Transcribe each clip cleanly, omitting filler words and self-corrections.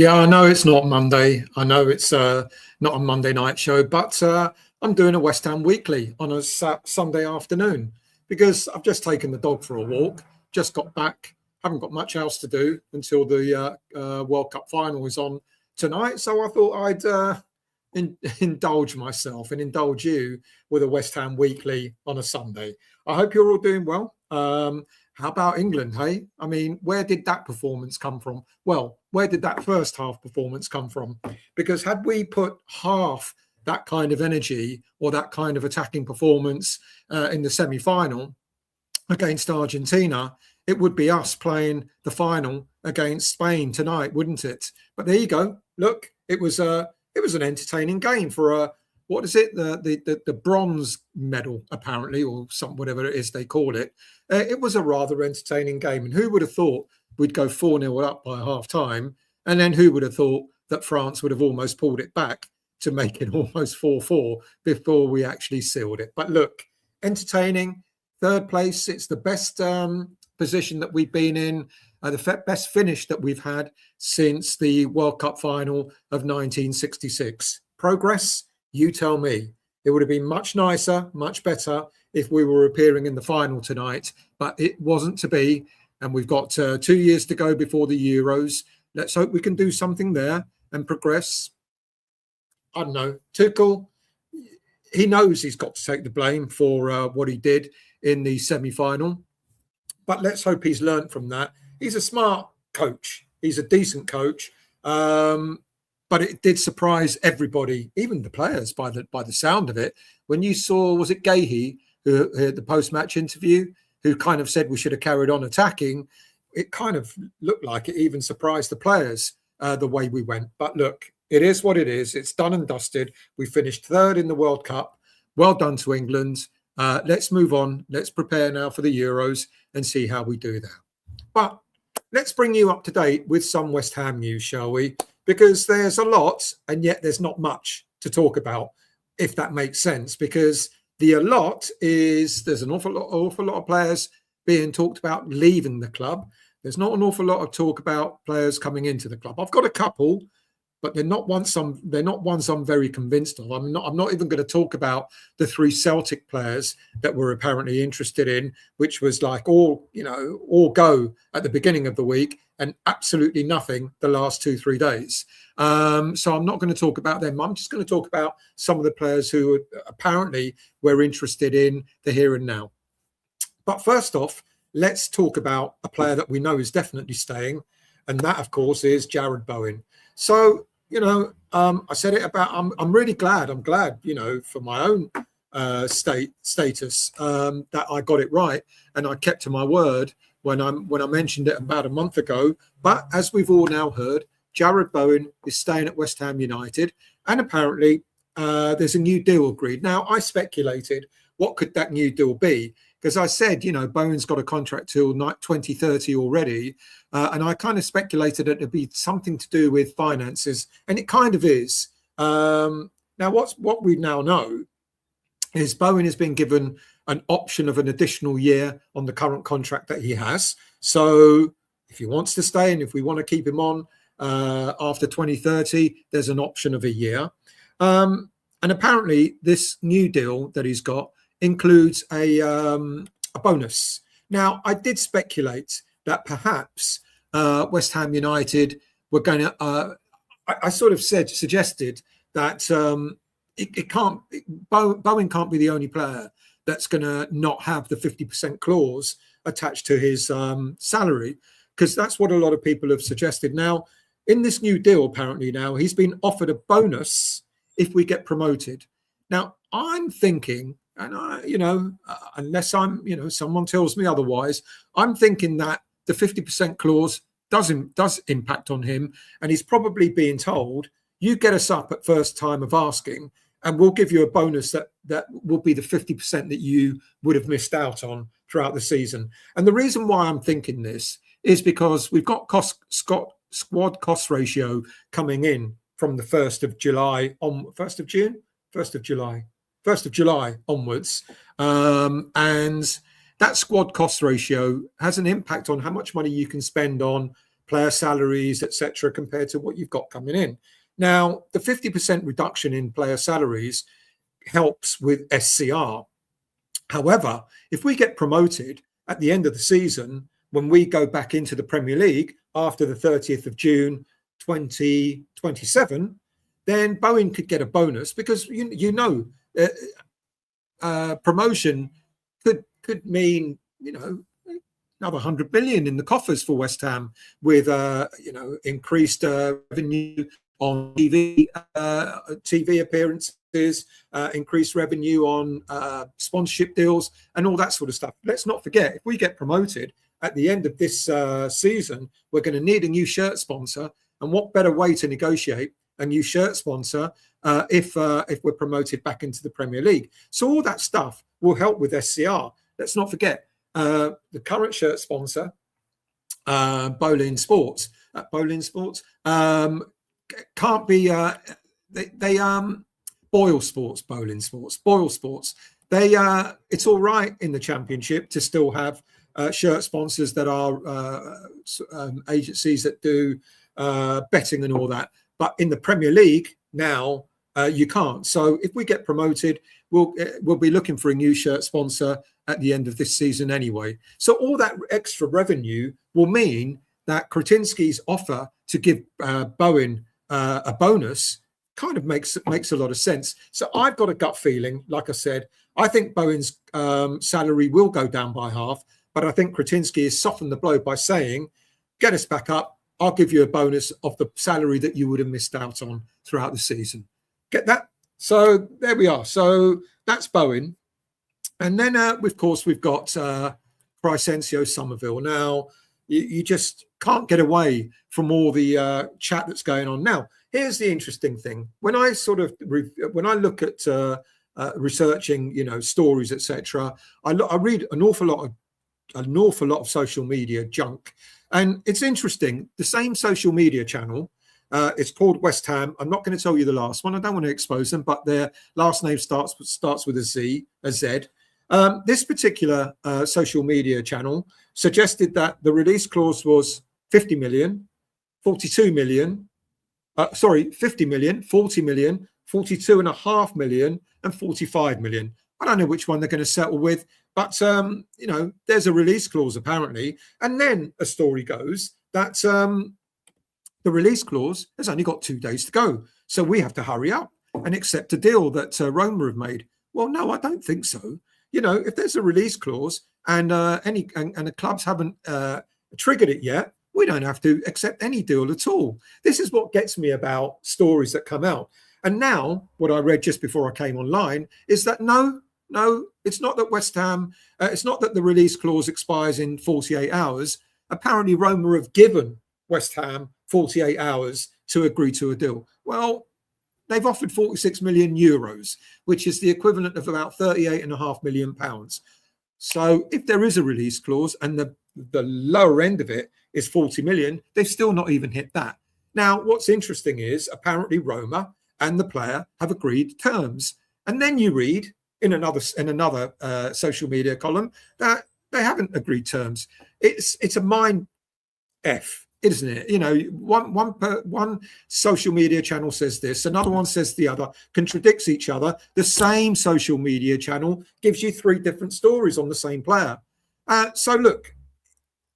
Yeah, I know it's not Monday. I know it's not a Monday night show, but I'm doing a West Ham Weekly on a Sunday afternoon because I've just taken the dog for a walk, just got back, haven't got much else to do until the World Cup final is on tonight. So I thought I'd indulge myself and indulge you with a West Ham Weekly on a Sunday. I hope you're all doing well. How about England, hey? I mean, where did that performance come from? Well, where did that first half performance come from? Because had we put half that kind of energy or that kind of attacking performance in the semi-final against Argentina, it would be us playing the final against Spain tonight, wouldn't it? But there you go. Look, it was an entertaining game for a what is it? The bronze medal, apparently, or some whatever it is they call it. It was a rather entertaining game. And who would have thought we'd go 4-0 up by half time? And then who would have thought that France would have almost pulled it back to make it almost 4-4 before we actually sealed it? But look, entertaining. Third place. It's the best position that we've been in, the best finish that we've had since the World Cup final of 1966. Progress? You tell me. It would have been much nicer, much better if we were appearing in the final tonight, but it wasn't to be. And we've got 2 years to go before the Euros. Let's hope we can do something there and progress. I don't know. Tuchel, he knows he's got to take the blame for what he did in the semi-final. But let's hope he's learned from that. He's a smart coach. He's a decent coach. But it did surprise everybody, even the players, by the sound of it. When you saw, was it Gahey, who had the post-match interview, who kind of said we should have carried on attacking, it kind of looked like it even surprised the players the way we went. But look, it is what it is. It's done and dusted. We finished third in the World Cup. Well done to England. Let's move on. Let's prepare now for the Euros and see how we do there. But let's bring you up to date with some West Ham news, shall we? Because there's a lot, and yet there's not much to talk about, if that makes sense. Because the a lot is there's an awful lot of players being talked about leaving the club. There's not an awful lot of talk about players coming into the club. I've got a couple, but they're not ones I'm very convinced of. I'm not even going to talk about the 3 Celtic players that we're apparently interested in, which was like all go at the beginning of the week and absolutely nothing the last 2-3 days. So I'm not going to talk about them. I'm just going to talk about some of the players who apparently we're interested in the here and now. But first off, let's talk about a player that we know is definitely staying, and that, of course, is Jarrod Bowen. So, I said it about, I'm really glad. I'm glad, for my own status that I got it right and I kept to my word when I mentioned it about a month ago. But as we've all now heard, Jarrod Bowen is staying at West Ham United, and apparently there's a new deal agreed. Now, I speculated, what could that new deal be? Because I said, Bowen's got a contract till 2030 already. And I kind of speculated that it'd be something to do with finances. And it kind of is. Now, what we now know is Bowen has been given an option of an additional year on the current contract that he has. So if he wants to stay and if we want to keep him on after 2030, there's an option of a year. And apparently this new deal that he's got includes a bonus. Now, I did speculate that perhaps West Ham United were going to. I sort of suggested that Bowen can't be the only player that's going to not have the 50% clause attached to his salary, because that's what a lot of people have suggested. Now, in this new deal, apparently now he's been offered a bonus if we get promoted. Now, I'm thinking. And unless someone tells me otherwise, I'm thinking that the 50% clause does impact on him, and he's probably being told, you get us up at first time of asking, and we'll give you a bonus that will be the 50% that you would have missed out on throughout the season. And the reason why I'm thinking this is because we've got squad cost ratio coming in from the 1st of July on 1st of June, 1st of July. 1st of July onwards. And that squad cost ratio has an impact on how much money you can spend on player salaries, etc., compared to what you've got coming in. Now, the 50% reduction in player salaries helps with SCR. However, if we get promoted at the end of the season, when we go back into the Premier League after the 30th of June 2027, then Bowen could get a bonus, because promotion could mean another 100 million in the coffers for West Ham, with increased revenue on TV appearances, increased revenue on sponsorship deals, and all that sort of stuff. Let's not forget, if we get promoted at the end of this season, we're going to need a new shirt sponsor, and what better way to negotiate a new shirt sponsor if we're promoted back into the Premier League? So all that stuff will help with SCR. Let's not forget the current shirt sponsor, Bowen Sports. Can't be Boyle Sports, Boyle Sports. It's all right in the Championship to still have shirt sponsors that are agencies that do betting and all that, but in the Premier League now you can't. So if we get promoted, we'll be looking for a new shirt sponsor at the end of this season anyway. So all that extra revenue will mean that Crysensio's offer to give Bowen a bonus kind of makes a lot of sense. So I've got a gut feeling, like I said, I think Bowen's salary will go down by half, but I think Crysencio has softened the blow by saying, get us back up, I'll give you a bonus of the salary that you would have missed out on throughout the season. Get that? So there we are. So that's Bowen. And then, of course, we've got Crysencio Summerville. Now, you just can't get away from all the chat that's going on. Now, here's the interesting thing. When I look at researching, stories, etc., I read an awful lot of social media junk, and it's interesting. The same social media channel, it's called West Ham. I'm not going to tell you the last one. I don't want to expose them, but their last name starts with a Z. This particular social media channel suggested that the release clause was 50 million, 42 million, 50 million, 40 million, 42.5 million, and 45 million. I don't know which one they're going to settle with, but there's a release clause apparently. And then a story goes that the release clause has only got 2 days to go, so we have to hurry up and accept a deal that Roma have made. Well, no, I don't think so. If there's a release clause and the clubs haven't triggered it yet, we don't have to accept any deal at all. This is what gets me about stories that come out. And now, what I read just before I came online is that no, it's not that West Ham, it's not that the release clause expires in 48 hours. Apparently, Roma have given West Ham 48 hours to agree to a deal. Well, they've offered 46 million euros, which is the equivalent of about 38.5 million pounds. So if there is a release clause and the lower end of it is 40 million, they've still not even hit that. Now, what's interesting is apparently Roma and the player have agreed terms. And then you read in another social media column that they haven't agreed terms. It's a mind F, isn't it? One social media channel says this, another one says the other, contradicts each other. The same social media channel gives you 3 different stories on the same player. So look,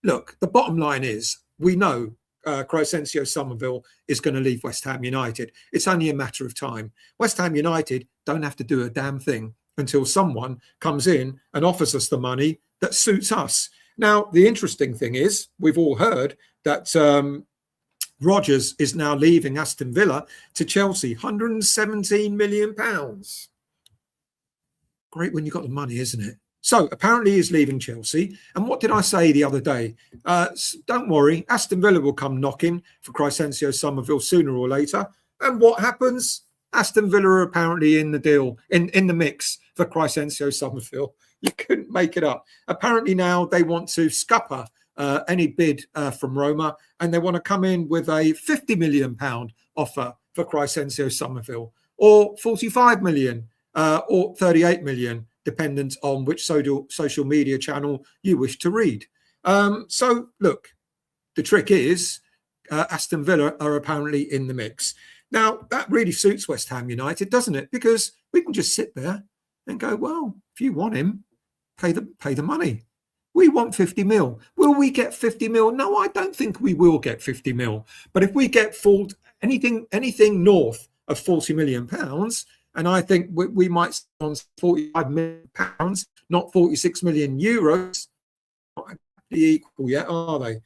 the bottom line is we know Crysencio Summerville is going to leave West Ham United. It's only a matter of time. West Ham United don't have to do a damn thing until someone comes in and offers us the money that suits us. Now, the interesting thing is we've all heard that Rodgers is now leaving Aston Villa to Chelsea, £117 million. Great when you've got the money, isn't it? So apparently he's leaving Chelsea. And what did I say the other day? Don't worry, Aston Villa will come knocking for Crysencio Summerville sooner or later. And what happens? Aston Villa are apparently in the deal, in the mix for Crysencio Summerville. You couldn't make it up. Apparently now they want to scupper any bid from Roma, and they want to come in with a £50 million offer for Crysencio Summerville, or 45 million, or 38 million, dependent on which social media channel you wish to read. So look, the trick is Aston Villa are apparently in the mix. Now, that really suits West Ham United, doesn't it? Because we can just sit there and go, well, if you want him, pay the money. We want 50 mil. Will we get 50 mil? No, I don't think we will get 50 mil. But if we get anything north of 40 million pounds, and I think we might spend on 45 million pounds, not 46 million euros, not equal yet, are they?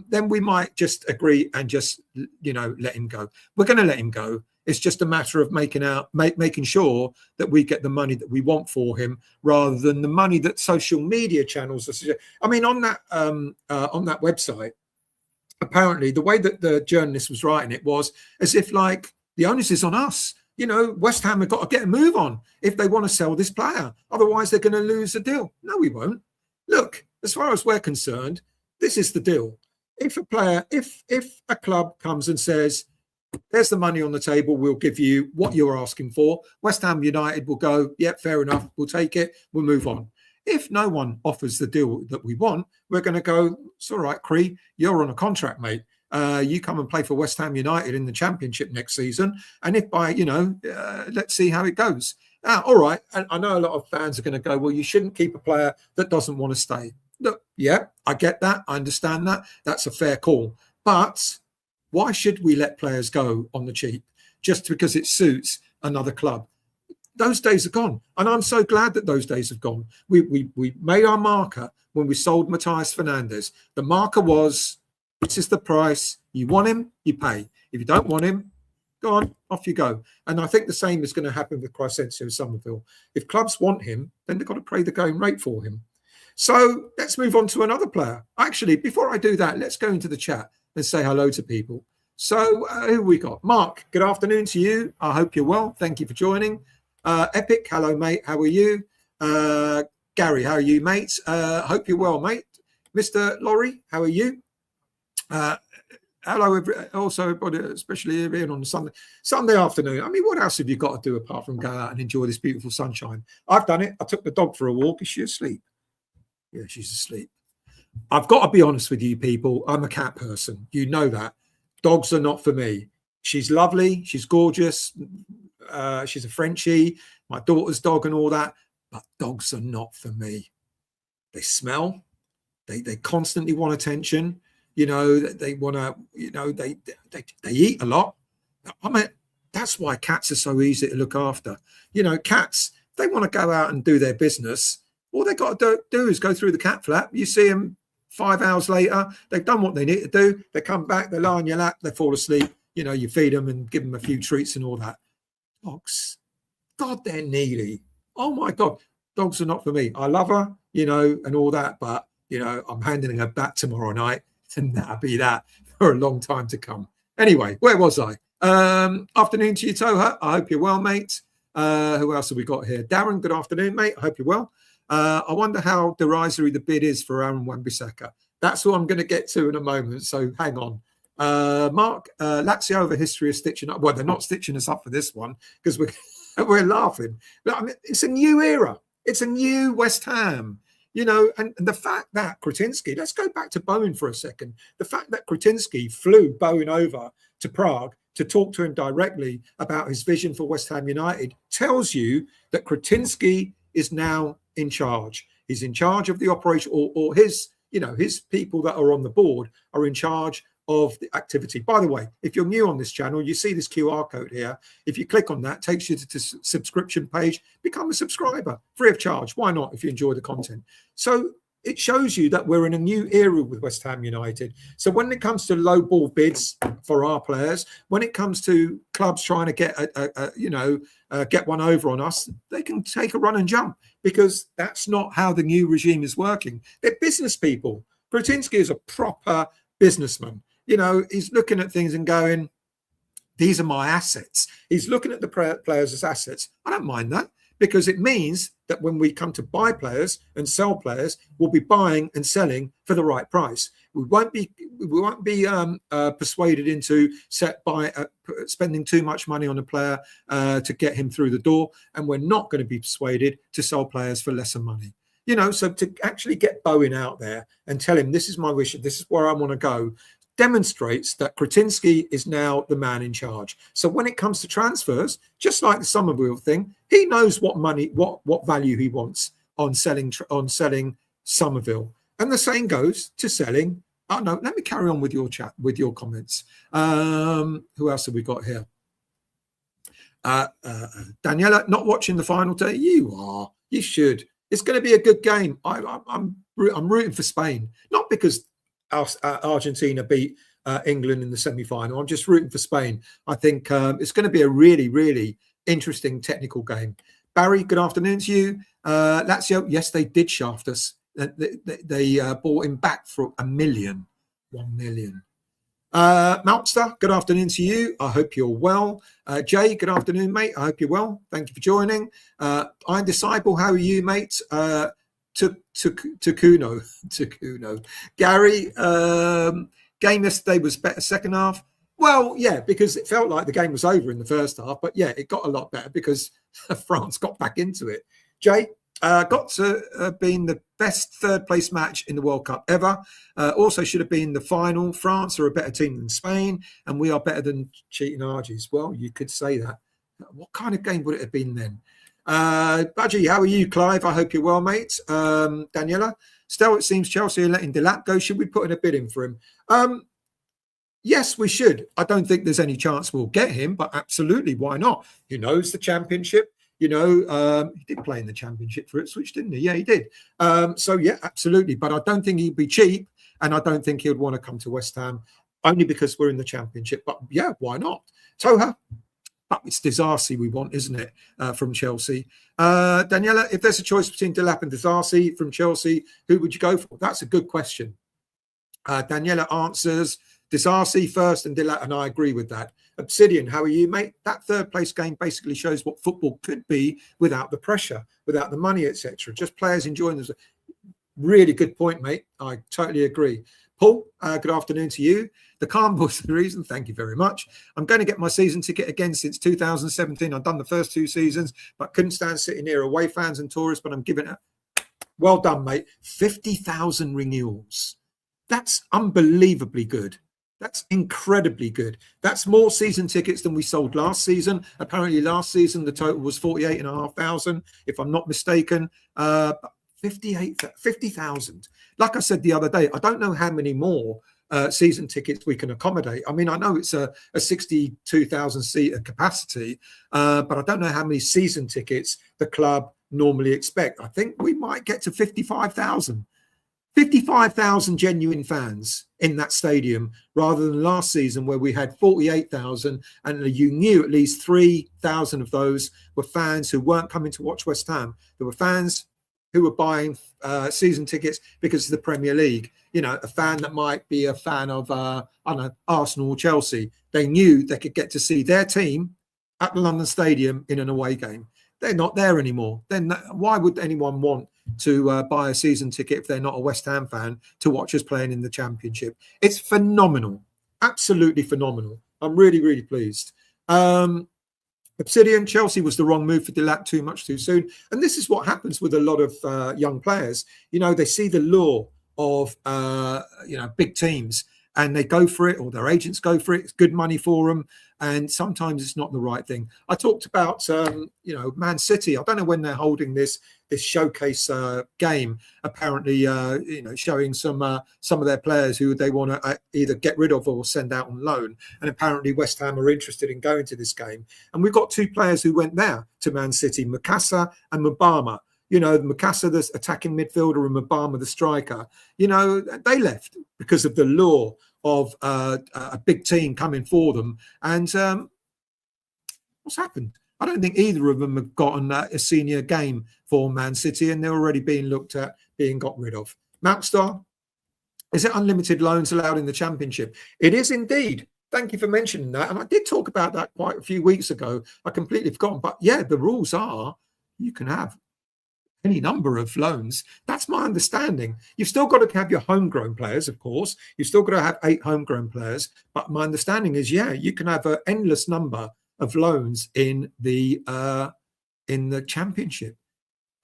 Then we might just agree and just, let him go. We're going to let him go. It's just a matter of making sure that we get the money that we want for him, rather than the money that social media channels are. I mean, on that website, apparently the way that the journalist was writing it was as if like the onus is on us. West Ham have got to get a move on if they want to sell this player. Otherwise, they're going to lose the deal. No, we won't. Look, as far as we're concerned, this is the deal. If a club comes and says, there's the money on the table, we'll give you what you're asking for, West Ham United will go, yep, fair enough, we'll take it, we'll move on. If no one offers the deal that we want, we're going to go, it's all right, Cree, you're on a contract, mate. You come and play for West Ham United in the Championship next season. And if let's see how it goes. All right. And I know a lot of fans are going to go, well, you shouldn't keep a player that doesn't want to stay. Look, yeah, I get that. I understand that. That's a fair call. But why should we let players go on the cheap just because it suits another club? Those days are gone. And I'm so glad that those days have gone. We made our marker when we sold Matthias Fernandez. The marker was, this is the price. You want him, you pay. If you don't want him, go on, off you go. And I think the same is going to happen with Crysencio Summerville. If clubs want him, then they've got to pay the going rate for him. So let's move on to another player. Actually, before I do that, let's go into the chat and say hello to people. So who we got? Mark, good afternoon to you. I hope you're well. Thank you for joining. Epic, hello, mate. How are you? Gary, how are you, mate? Hope you're well, mate. Mr. Laurie, how are you? Hello, everybody, especially here on Sunday afternoon. I mean, what else have you got to do apart from go out and enjoy this beautiful sunshine? I've done it. I took the dog for a walk. Is she asleep? Yeah, she's asleep. I've got to be honest with you, people. I'm a cat person. You know that. Dogs are not for me. She's lovely. She's gorgeous. She's a Frenchie. My daughter's dog and all that. But dogs are not for me. They smell. They constantly want attention. They want to, they eat a lot. I mean, that's why cats are so easy to look after. Cats, they want to go out and do their business. All they got to do is go through the cat flap. You see them 5 hours later, they've done what they need to do. They come back, they lie on your lap, they fall asleep. You feed them and give them a few treats and all that. Dogs, God, they're needy. Oh my God, dogs are not for me. I love her, and all that, but I'm handing her back tomorrow night. And that'll be that for a long time to come. Anyway, where was I? Afternoon to you, Toha. I hope you're well, mate. Who else have we got here? Darren, good afternoon, mate. I hope you're well. I wonder how derisory the bid is for Aaron Wan-Bissaka. That's what I'm going to get to in a moment, so hang on. Mark, Lazio over history of stitching up. Well, they're not stitching us up for this one because we're laughing. But, I mean, it's a new era. It's a new West Ham. And the fact that Crysencio, let's go back to Bowen for a second. The fact that Crysencio flew Bowen over to Prague to talk to him directly about his vision for West Ham United tells you that Crysencio is now in charge. He's in charge of the operation, or his people that are on the board are in charge of the activity. By the way, if you're new on this channel, you see this QR code here. If you click on that, it takes you to the subscription page. Become a subscriber, free of charge. Why not, if you enjoy the content? So it shows you that we're in a new era with West Ham United. So when it comes to low ball bids for our players, when it comes to clubs trying to get get one over on us, they can take a run and jump, because that's not how the new regime is working. They're business people. Crysencio is a proper businessman. He's looking at things and going, these are my assets. He's looking at the players as assets. I don't mind that, because it means that when we come to buy players and sell players, we'll be buying and selling for the right price. We won't be persuaded into spending too much money on a player to get him through the door, and we're not going to be persuaded to sell players for lesser money. So to actually get Bowen out there and tell him, this is my wish, this is where I want to go, demonstrates that Crysencio is now the man in charge. So when it comes to transfers, just like the Summerville thing, he knows what money, what value he wants on selling Summerville. And the same goes to selling. Oh no, let me carry on with your chat, with your comments. Who else have we got here? Daniela, not watching the final day. You are. You should. It's going to be a good game. I'm rooting for Spain, not because Argentina beat England in the semi-final. I'm just rooting for Spain. I think it's going to be a really, really interesting technical game. Barry, good afternoon to you. Lazio, yes, they did shaft us. They bought him back for $1 million. Maltster, good afternoon to you. I hope you're well. Jay, good afternoon, mate. I hope you're well. Thank you for joining. I'm Disciple. How are you, mate? Takuno. Gary, game yesterday was better second half. Well, yeah, because it felt like the game was over in the first half. But yeah, it got a lot better because France got back into it. Jay, got to been the best third place match in the World Cup ever. Also should have been the final. France are a better team than Spain, and we are better than cheating Argies. Well, you could say that. What kind of game would it have been then? Budgie, how are you, Clive? I hope you're well, mate. Daniela, still, it seems Chelsea are letting Delap go. Should we put in a bid in for him? Yes, we should. I don't think there's any chance we'll get him, but absolutely, why not? He knows the Championship. You know, he did play in the Championship for Ipswich, didn't he? Yeah, he did. So, yeah, absolutely. But I don't think he'd be cheap, and I don't think he would want to come to West Ham, only because we're in the Championship. But, yeah, why not? Toha, but it's Disasi we want, isn't it, from Chelsea? Daniela, if there's a choice between Delap and Disasi from Chelsea, who would you go for? That's a good question. Daniela answers Disasi first and Delap, and I agree with that. Obsidian, how are you, mate? That third place game basically shows what football could be without the pressure, without the money, etc. Just players enjoying this. Really good point, mate. I totally agree. Paul, good afternoon to you. The calm was the reason. Thank you very much. I'm going to get my season ticket again since 2017. I've done the first 2 seasons, but couldn't stand sitting near away fans and tourists, but I'm giving it. Well done, mate. 50,000 renewals. That's unbelievably good. That's incredibly good. That's more season tickets than we sold last season. Apparently last season, the total was 48,500, if I'm not mistaken. 50,000. Like I said the other day, I don't know how many more season tickets we can accommodate. I mean, I know it's a 62,000 seat capacity, but I don't know how many season tickets the club normally expect. I think we might get to 55,000. 55,000 genuine fans in that stadium rather than last season where we had 48,000 and you knew at least 3,000 of those were fans who weren't coming to watch West Ham. There were fans who were buying season tickets because of the Premier League. You know, a fan that might be a fan of, I don't know, Arsenal or Chelsea. They knew they could get to see their team at the London Stadium in an away game. They're not there anymore. Then why would anyone want to buy a season ticket if they're not a West Ham fan to watch us playing in the Championship? It's phenomenal. Absolutely phenomenal. I'm really, really pleased. Obsidian, Chelsea was the wrong move for Delap too much too soon. And this is what happens with a lot of young players. You know, they see the lure of, big teams and they go for it, or their agents go for it. It's good money for them. And sometimes it's not the right thing. I talked about, Man City. I don't know when they're holding this showcase game, apparently, showing some of their players who they want to either get rid of or send out on loan. And apparently West Ham are interested in going to this game. And we've got 2 players who went there to Man City, Makasa and Mbama. You know, Makasa, the attacking midfielder, and Mbama, the striker. You know, they left because of the lure of a big team coming for them. And what's happened? I don't think either of them have gotten a senior game for Man City, and they're already being looked at being got rid of. Mapstar, is it unlimited loans allowed in the Championship? It is indeed. Thank you for mentioning that. And I did talk about that quite a few weeks ago. I completely forgotten. But yeah, the rules are you can have any number of loans. That's my understanding. You've still got to have your homegrown players, of course. You've still got to have 8 homegrown players. But my understanding is, yeah, you can have an endless number of loans in the Championship.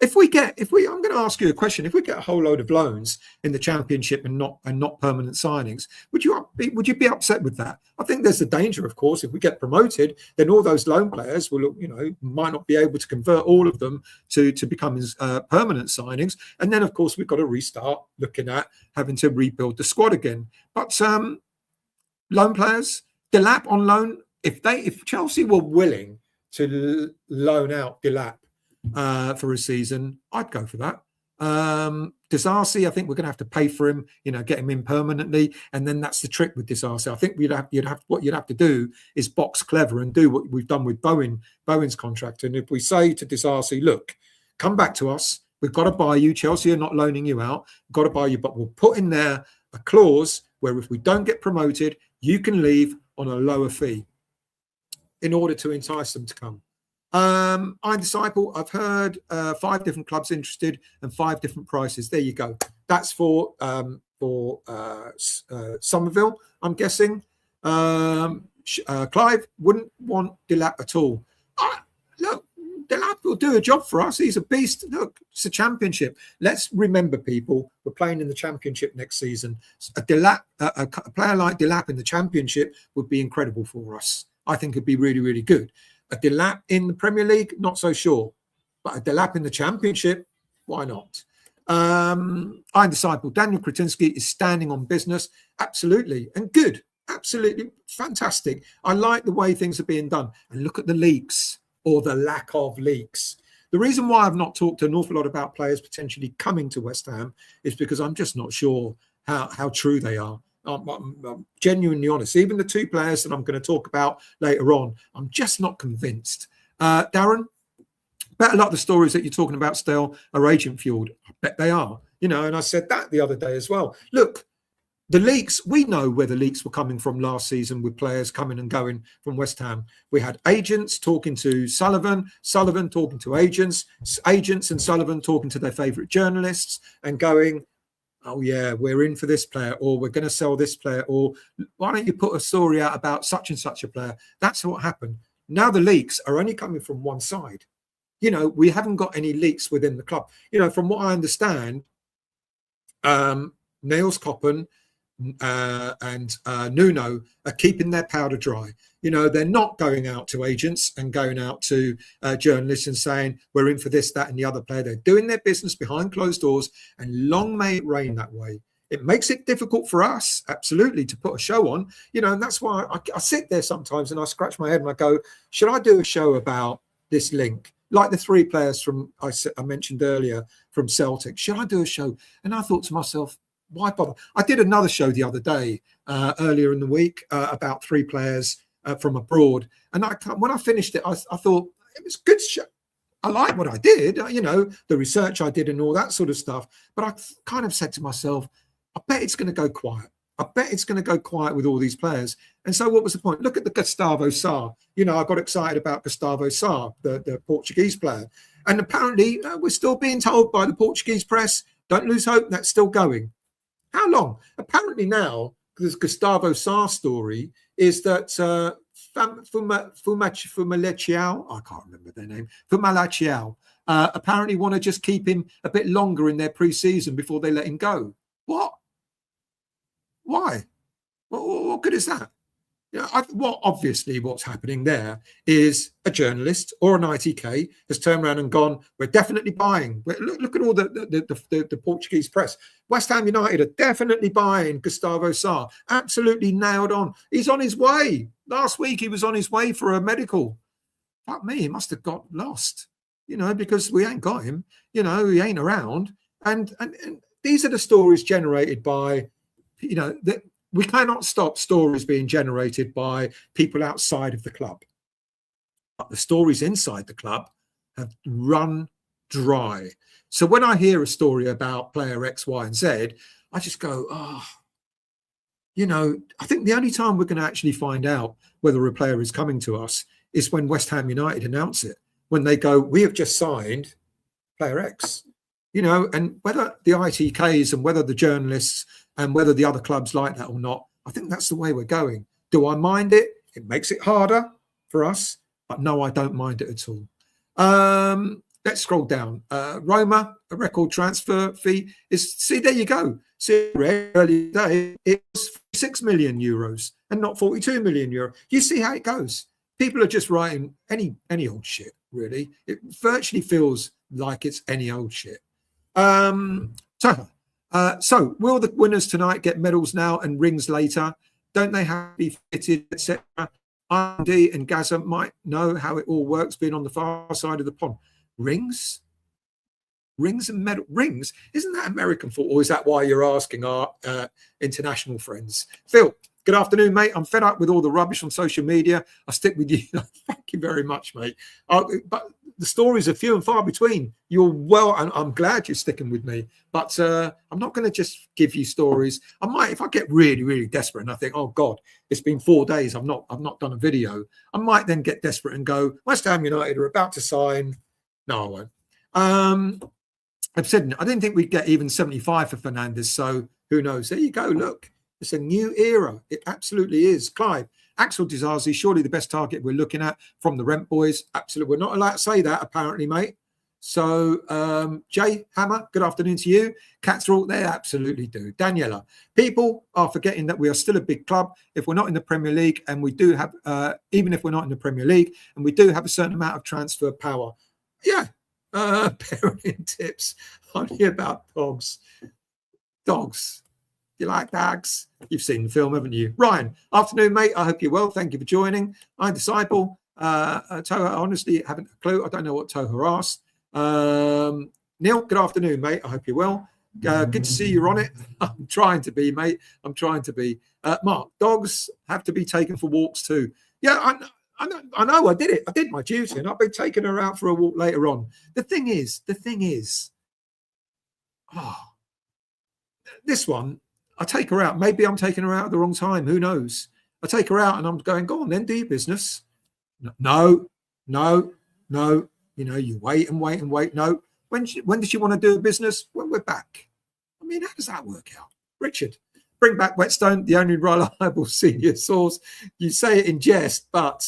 I'm going to ask you a question. If we get a whole load of loans in the Championship and not permanent signings, would you be upset with that? I think there's a danger, of course, if we get promoted, then all those loan players will, might not be able to convert all of them to become permanent signings, and then of course we've got to restart looking at having to rebuild the squad again. But loan players, Delap on loan. If Chelsea were willing to loan out Delap for a season, I'd go for that. Disarcy, I think we're going to have to pay for him, get him in permanently, and then that's the trick with Disarcy. I think what you'd have to do is box clever and do what we've done with Bowen's contract. And if we say to Disarcy, look, come back to us, we've got to buy you. Chelsea are not loaning you out, we've got to buy you, but we'll put in there a clause where if we don't get promoted, you can leave on a lower fee in order to entice them to come. Iron Disciple, I've heard 5 different clubs interested and 5 different prices. There you go. That's for Summerville, I'm guessing. Clive wouldn't want Delap at all. Look, Delap will do a job for us. He's a beast. Look, it's a Championship. Let's remember, people, we're playing in the Championship next season. A player like Delap in the Championship would be incredible for us. I think it'd be really, really good. A Delap in the Premier League, not so sure. But a Delap in the Championship, why not? Iron Disciple, Daniel Kretinsky is standing on business. Absolutely. And good. Absolutely fantastic. I like the way things are being done. And look at the leaks, or the lack of leaks. The reason why I've not talked an awful lot about players potentially coming to West Ham is because I'm just not sure how true they are. I'm genuinely honest. Even the 2 players that I'm going to talk about later on, I'm just not convinced. Darren, bet a lot of the stories that you're talking about still are agent fueled. I bet they are. And I said that the other day as well. Look, the leaks, we know where the leaks were coming from last season with players coming and going from West Ham. We had agents talking to Sullivan talking to agents and Sullivan talking to their favourite journalists and going, oh yeah, we're in for this player, or we're going to sell this player, or why don't you put a story out about such and such a player? That's what happened. Now the leaks are only coming from one side. We haven't got any leaks within the club. From what I understand, Niels Koppen and Nuno are keeping their powder dry. They're not going out to agents and going out to journalists and saying we're in for this, that, and the other player. They're doing their business behind closed doors, and long may it rain that way. It makes it difficult for us, absolutely, to put a show on. And that's why I sit there sometimes and I scratch my head and I go, should I do a show about this link? Like the 3 players I mentioned earlier from Celtic. Should I do a show? And I thought to myself, why bother? I did another show the other day, earlier in the week, about 3 players from abroad. And when I finished it, I thought it was a good show. I like what I did, the research I did and all that sort of stuff. But I kind of said to myself, I bet it's going to go quiet. I bet it's going to go quiet with all these players. And so what was the point? Look at the Gustavo Sarr. I got excited about Gustavo Sarr, the Portuguese player. And apparently we're still being told by the Portuguese press, don't lose hope, that's still going. How long? Apparently now, this Gustavo Sarr story is that Fumalachiao, I can't remember their name, Fumalachiao, apparently want to just keep him a bit longer in their pre-season before they let him go. What? Why? What good is that? Obviously what's happening there is a journalist or an ITK has turned around and gone, we're definitely buying. Look at all the Portuguese press. West Ham United are definitely buying Gustavo Sarr. Absolutely nailed on. He's on his way. Last week he was on his way for a medical. Fuck me, he must have got lost, because we ain't got him. He ain't around. And these are the stories generated by, we cannot stop stories being generated by people outside of the club. But the stories inside the club have run dry. So when I hear a story about player X, Y, and Z, I just go, I think the only time we're going to actually find out whether a player is coming to us is when West Ham United announce it. When they go, we have just signed player X. And whether the ITKs and whether the journalists and whether the other clubs like that or not, I think that's the way we're going. Do I mind it? It makes it harder for us, but no, I don't mind it at all. let's scroll down. Roma, a record transfer fee is, see, there you go. See, early day, it was 6 million euros and not 42 million euros. You see how it goes. People are just writing any old shit, really. It virtually feels like it's any old shit. So will the winners tonight get medals now and rings later? Don't they have to be fitted, etc.? Andy and Gaza might know how it all works, being on the far side of the pond. Rings and medal rings. Isn't that American football? Or is that why you're asking our international friends? Phil, good afternoon, mate. I'm fed up with all the rubbish on social media. I'll stick with you. Thank you very much, mate. But the stories are few and far between. You're well, and I'm glad you're sticking with me. But I'm not going to just give you stories. I might, if I get really, really desperate and I think, oh God, it's been 4 days, I've not done a video. I might then get desperate and go, West Ham United are about to sign. No, I won't. I've said I didn't think we'd get even 75 for Fernandes. So who knows? There you go. Look, it's a new era. It absolutely is. Clive, Axel Disasi, surely the best target we're looking at from the Rent Boys. Absolutely. We're not allowed to say that, apparently, mate. So, Jay Hammer, good afternoon to you. Catherall, they absolutely do. Daniela, people are forgetting that we are still a big club. If we're not in the Premier League, and we do have, even if we're not in the Premier League, and we do have a certain amount of transfer power. Yeah. Parenting tips only about dogs. Dogs. You like dogs? You've seen the film, haven't you? Ryan, afternoon, mate. I hope you're well. Thank you for joining. I'm Disciple. Toha, honestly, haven't a clue. I don't know what Toha asked. Neil, good afternoon, mate. I hope you're well. Good to see you're on it. I'm trying to be, mate. I'm trying to be. Mark, dogs have to be taken for walks too. Yeah, I know. I did it. I did my duty, and I'll be taking her out for a walk later on. The thing is, this one, I take her out. Maybe I'm taking her out at the wrong time. Who knows? I take her out, and I'm going, go on, then do your business. No. You know, you wait and wait and wait. No. When does she want to do a business? When we're back. I mean, how does that work out? Richard. Bring back Whetstone, the only reliable senior source. You say it in jest, but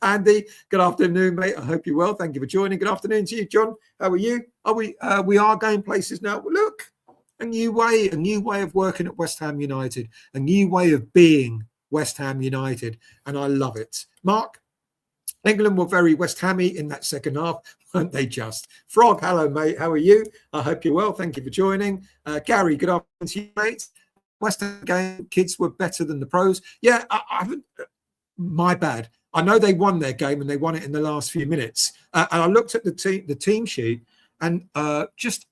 Andy, good afternoon, mate. I hope you're well. Thank you for joining. Good afternoon to you, John. How are you? We are going places now. Look, a new way of working at West Ham United, a new way of being West Ham United, and I love it. Mark, England were very West Hammy in that second half, weren't they just? Frog, hello, mate. How are you? I hope you're well. Thank you for joining. Gary, good afternoon to you, mate. West Ham game, kids were better than the pros. Yeah, I haven't. My bad. I know they won their game and they won it in the last few minutes. And I looked at the team sheet, and just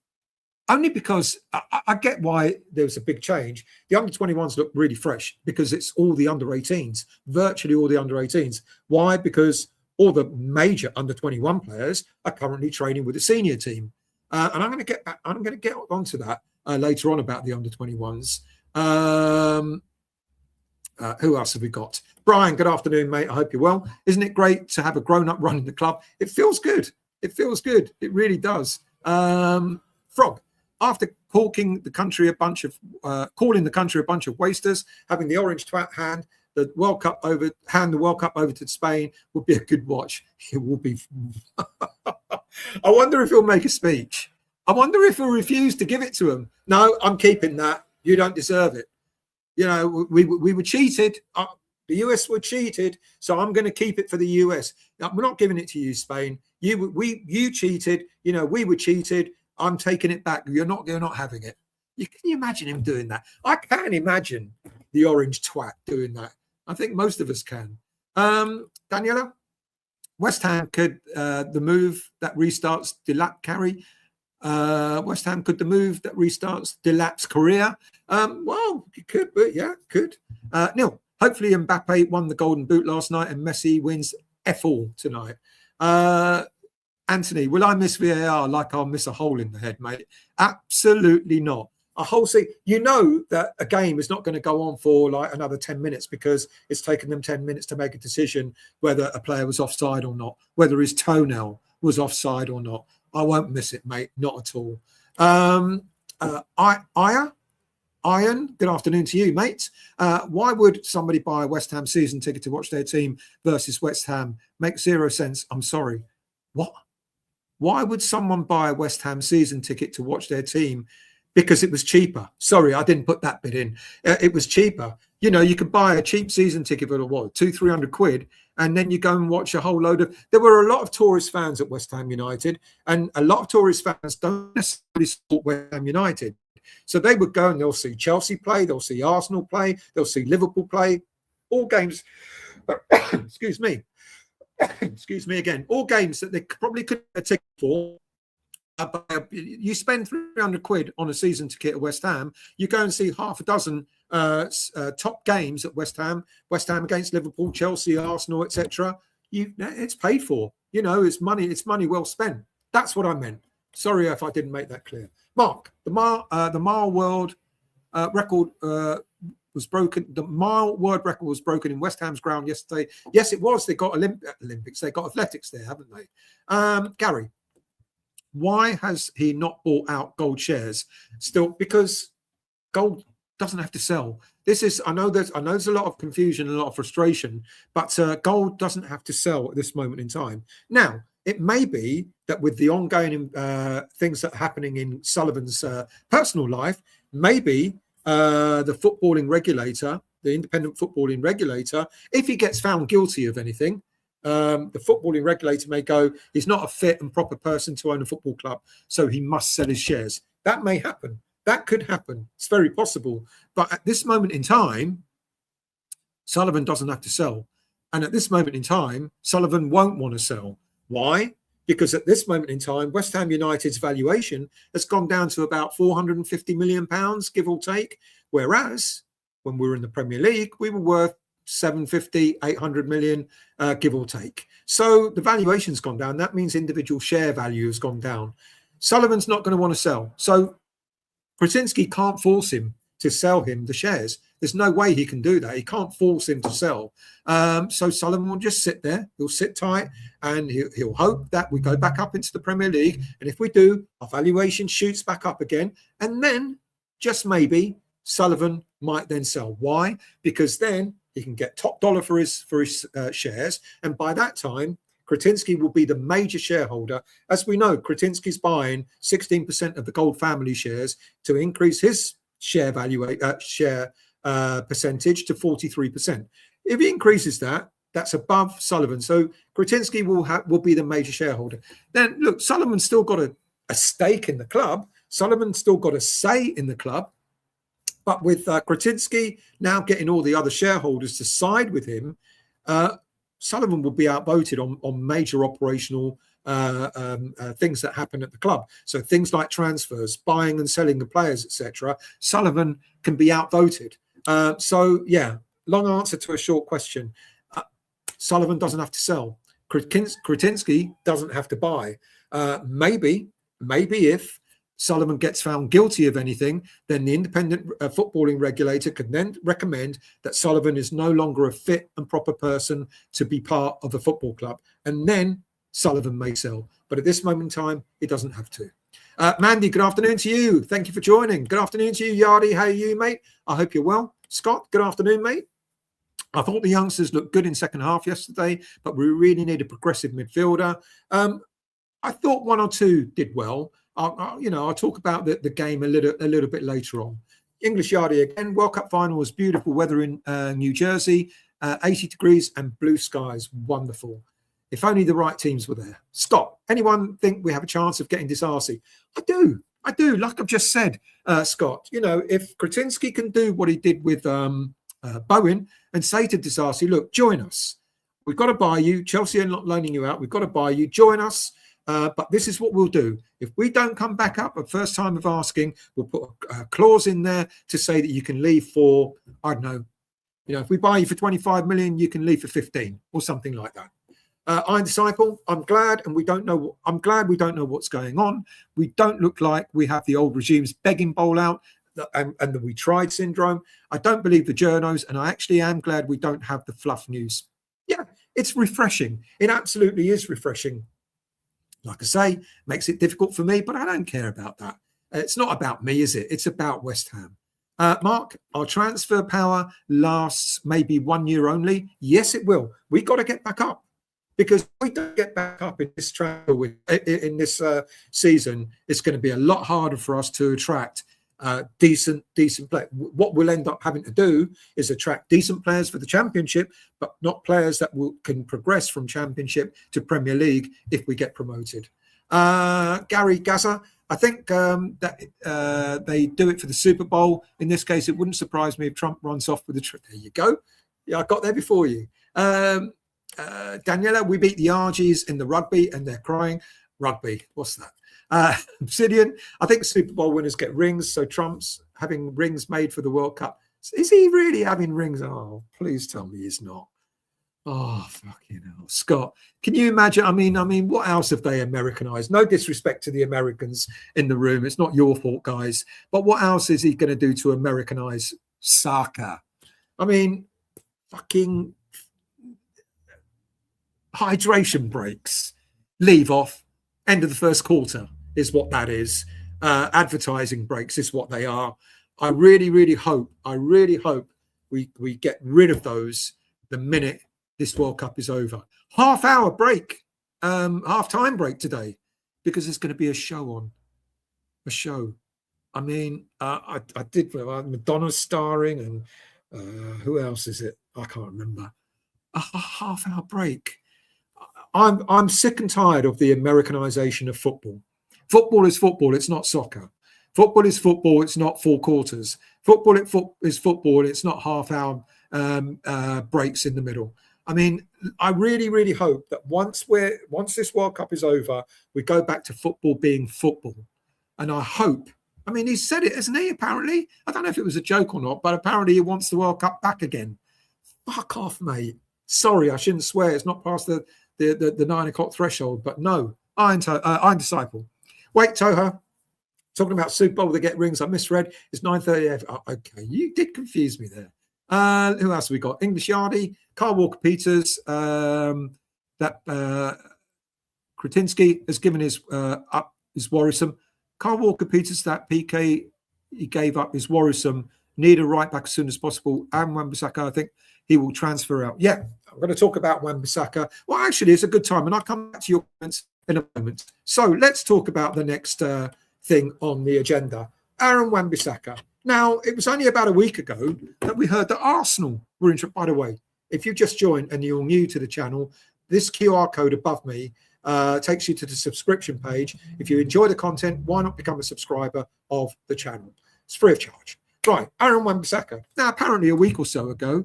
only because I get why there was a big change. The under-21s look really fresh because it's all the under-18s, virtually all the under-18s. Why? Because all the major under-21 players are currently training with the senior team, and I'm going to get onto that later on about the under-21s. Who else have we got? Brian, good afternoon, mate. I hope you're well. Isn't it great to have a grown-up running the club? It feels good. It feels good. It really does. Frog, after calling the country a bunch of wasters, having the orange twat hand the World Cup over to Spain would be a good watch. It will be. I wonder if he'll make a speech. I wonder if he'll refuse to give it to him. No, I'm keeping that. You don't deserve it. You know, we were cheated. The US were cheated, so I'm going to keep it for the US. Now, we're not giving it to you, Spain. You cheated. You know, we were cheated. I'm taking it back. You're not having it. Can you imagine him doing that? I can imagine the orange twat doing that. I think most of us can. Daniela, West Ham could the move that restarts Delap carry. West Ham could the move that restarts Delap's career. Well, it could, but yeah, could. Neil, hopefully Mbappe won the Golden Boot last night and Messi wins F all tonight. Anthony, will I miss VAR like I'll miss a hole in the head, mate? Absolutely not. A whole you know that a game is not going to go on for like another 10 minutes because it's taken them 10 minutes to make a decision whether a player was offside or not, whether his toenail was offside or not. I won't miss it, mate. Not at all. Iron, good afternoon to you, mate. Why would somebody buy a West Ham season ticket to watch their team versus West Ham? Makes zero sense. I'm sorry. What? Why would someone buy a West Ham season ticket to watch their team? Because it was cheaper. Sorry, I didn't put that bit in. It was cheaper. You know, you could buy a cheap season ticket for what, 200-300 quid, and then you go and watch a whole load of. There were a lot of tourist fans at West Ham United, and a lot of tourist fans don't necessarily support West Ham United. So they would go and they'll see Chelsea play, they'll see Arsenal play, they'll see Liverpool play. All games, excuse me again, all games that they probably couldn't get a ticket for. You spend 300 quid on a season ticket at West Ham, you go and see half a dozen top games at West Ham against Liverpool, Chelsea, Arsenal, etc. It's paid for. You know, it's money well spent. That's what I meant. Sorry if I didn't make that clear. Mark, the mile world record was broken. The mile world record was broken in West Ham's ground yesterday. Yes, it was. They got Olympics. They got athletics there, haven't they? Gary, why has he not bought out gold shares? Still, because gold doesn't have to sell. This is, I know there's a lot of confusion and a lot of frustration, but gold doesn't have to sell at this moment in time. Now, it may be that with the ongoing things that are happening in Sullivan's personal life, maybe the footballing regulator, the independent footballing regulator, if he gets found guilty of anything, the footballing regulator may go, he's not a fit and proper person to own a football club, so he must sell his shares. That may happen. That could happen. It's very possible. But at this moment in time, Sullivan doesn't have to sell. And at this moment in time, Sullivan won't want to sell. Why? Because at this moment in time, West Ham United's valuation has gone down to about £450 million, give or take. Whereas when we were in the Premier League, we were worth 750, 800 million, give or take. So the valuation's gone down. That means individual share value has gone down. Sullivan's not going to want to sell. So Crysencio can't force him to sell him the shares. There's no way he can do that. He can't force him to sell. So Sullivan will just sit there. He'll sit tight and he'll hope that we go back up into the Premier League. And if we do, our valuation shoots back up again. And then just maybe Sullivan might then sell. Why? Because then he can get top dollar for his shares. And by that time, Crysencio will be the major shareholder. As we know, Crysencio's buying 16% of the Gold family shares to increase his share percentage to 43%. If he increases that, that's above Sullivan. So Crysencio will be the major shareholder. Then look, Sullivan's still got a stake in the club. Sullivan's still got a say in the club. But with Crysencio now getting all the other shareholders to side with him, Sullivan will be outvoted on major operational things that happen at the club. So things like transfers, buying and selling the players, etc. Sullivan can be outvoted. So yeah, long answer to a short question. Sullivan doesn't have to sell. Crysencio doesn't have to buy. Maybe if Sullivan gets found guilty of anything, then the independent footballing regulator could then recommend that Sullivan is no longer a fit and proper person to be part of a football club. And then Sullivan may sell. But at this moment in time, he doesn't have to. Mandy, good afternoon to you. Thank you for joining. Good afternoon to you, Yardi. How are you, mate? I hope you're well. Scott, good afternoon, mate. I thought the youngsters looked good in second half yesterday, but we really need a progressive midfielder. I thought one or two did well. I'll talk about the game a little bit later on. English Yardy again. World Cup final was beautiful weather in New Jersey, 80 degrees and blue skies. Wonderful. If only the right teams were there. Scott, anyone think we have a chance of getting derisory? I do. Like I've just said, Scott. You know, if Crysencio can do what he did with Bowen and say to derisory, look, join us. We've got to buy you. Chelsea are not loaning you out. We've got to buy you. Join us. But this is what we'll do. If we don't come back up at first time of asking, we'll put a clause in there to say that you can leave for, I don't know, if we buy you for 25 million, you can leave for 15 or something like that. Iron Disciple, I'm glad we don't know what's going on. We don't look like we have the old regime's begging bowl out and the we tried syndrome. I don't believe the journos, and I actually am glad we don't have the fluff news. Yeah, it's refreshing. It absolutely is refreshing. Like I say, makes it difficult for me, but I don't care about that. It's not about me, is it? It's about West Ham. Mark, our transfer power lasts maybe 1 year only. Yes, it will. We've got to get back up because if we don't get back up in this season, it's going to be a lot harder for us to attract decent players. What we'll end up having to do is attract decent players for the Championship, but not players that can progress from Championship to Premier League if we get promoted. Gary Gaza, I think that they do it for the Super Bowl. In this case, it wouldn't surprise me if Trump runs off with the trip. There you go. Yeah, I got there before you. Daniela, we beat the Argies in the rugby and they're crying. Rugby, what's that? Obsidian, I think Super Bowl winners get rings, so Trump's having rings made for the World Cup. Is he really having rings? Oh, please tell me he's not. Oh, fucking hell. Scott, can you imagine? I mean, what else have they Americanized? No disrespect to the Americans in the room. It's not your fault, guys. But what else is he going to do to Americanize soccer? I mean, fucking hydration breaks, leave off, end of the first quarter is what that is. Advertising breaks is what they are. I really hope we get rid of those the minute this World Cup is over. Half-hour break, half-time break today, because there's going to be a show on. A show. I mean, I did Madonna starring, and who else is it? I can't remember. A half-hour break. I'm sick and tired of the Americanization of football. Football is football. It's not soccer. Football is football. It's not 4 quarters. Football is football. It's not half-hour breaks in the middle. I mean, I really hope that once this World Cup is over, we go back to football being football. And I hope, I mean, he said it, hasn't he, apparently? I don't know if it was a joke or not, but apparently he wants the World Cup back again. Fuck off, mate. Sorry, I shouldn't swear. It's not past the 9 o'clock threshold, but no, Iron Disciple. Wait, Toho. Talking about Super Bowl, they get rings. I misread. It's 9:30. Oh, okay, you did confuse me there. Who else have we got? English Yardie, Carl Walker-Peters. That Kretinsky has given his up is worrisome. Carl Walker-Peters, that PK he gave up is worrisome. Need a right back as soon as possible. And Wan-Bissaka, I think he will transfer out. Yeah, I'm going to talk about Wan-Bissaka. Well, actually, it's a good time, and I'll come back to your comments in a moment. So let's talk about the next thing on the agenda. Aaron Wan-Bissaka. Now, it was only about a week ago that we heard that Arsenal were interested. By the way, if you just joined and you're new to the channel, this QR code above me takes you to the subscription page. If you enjoy the content, why not become a subscriber of the channel? It's free of charge. Right, Aaron Wan-Bissaka. Now, apparently a week or so ago,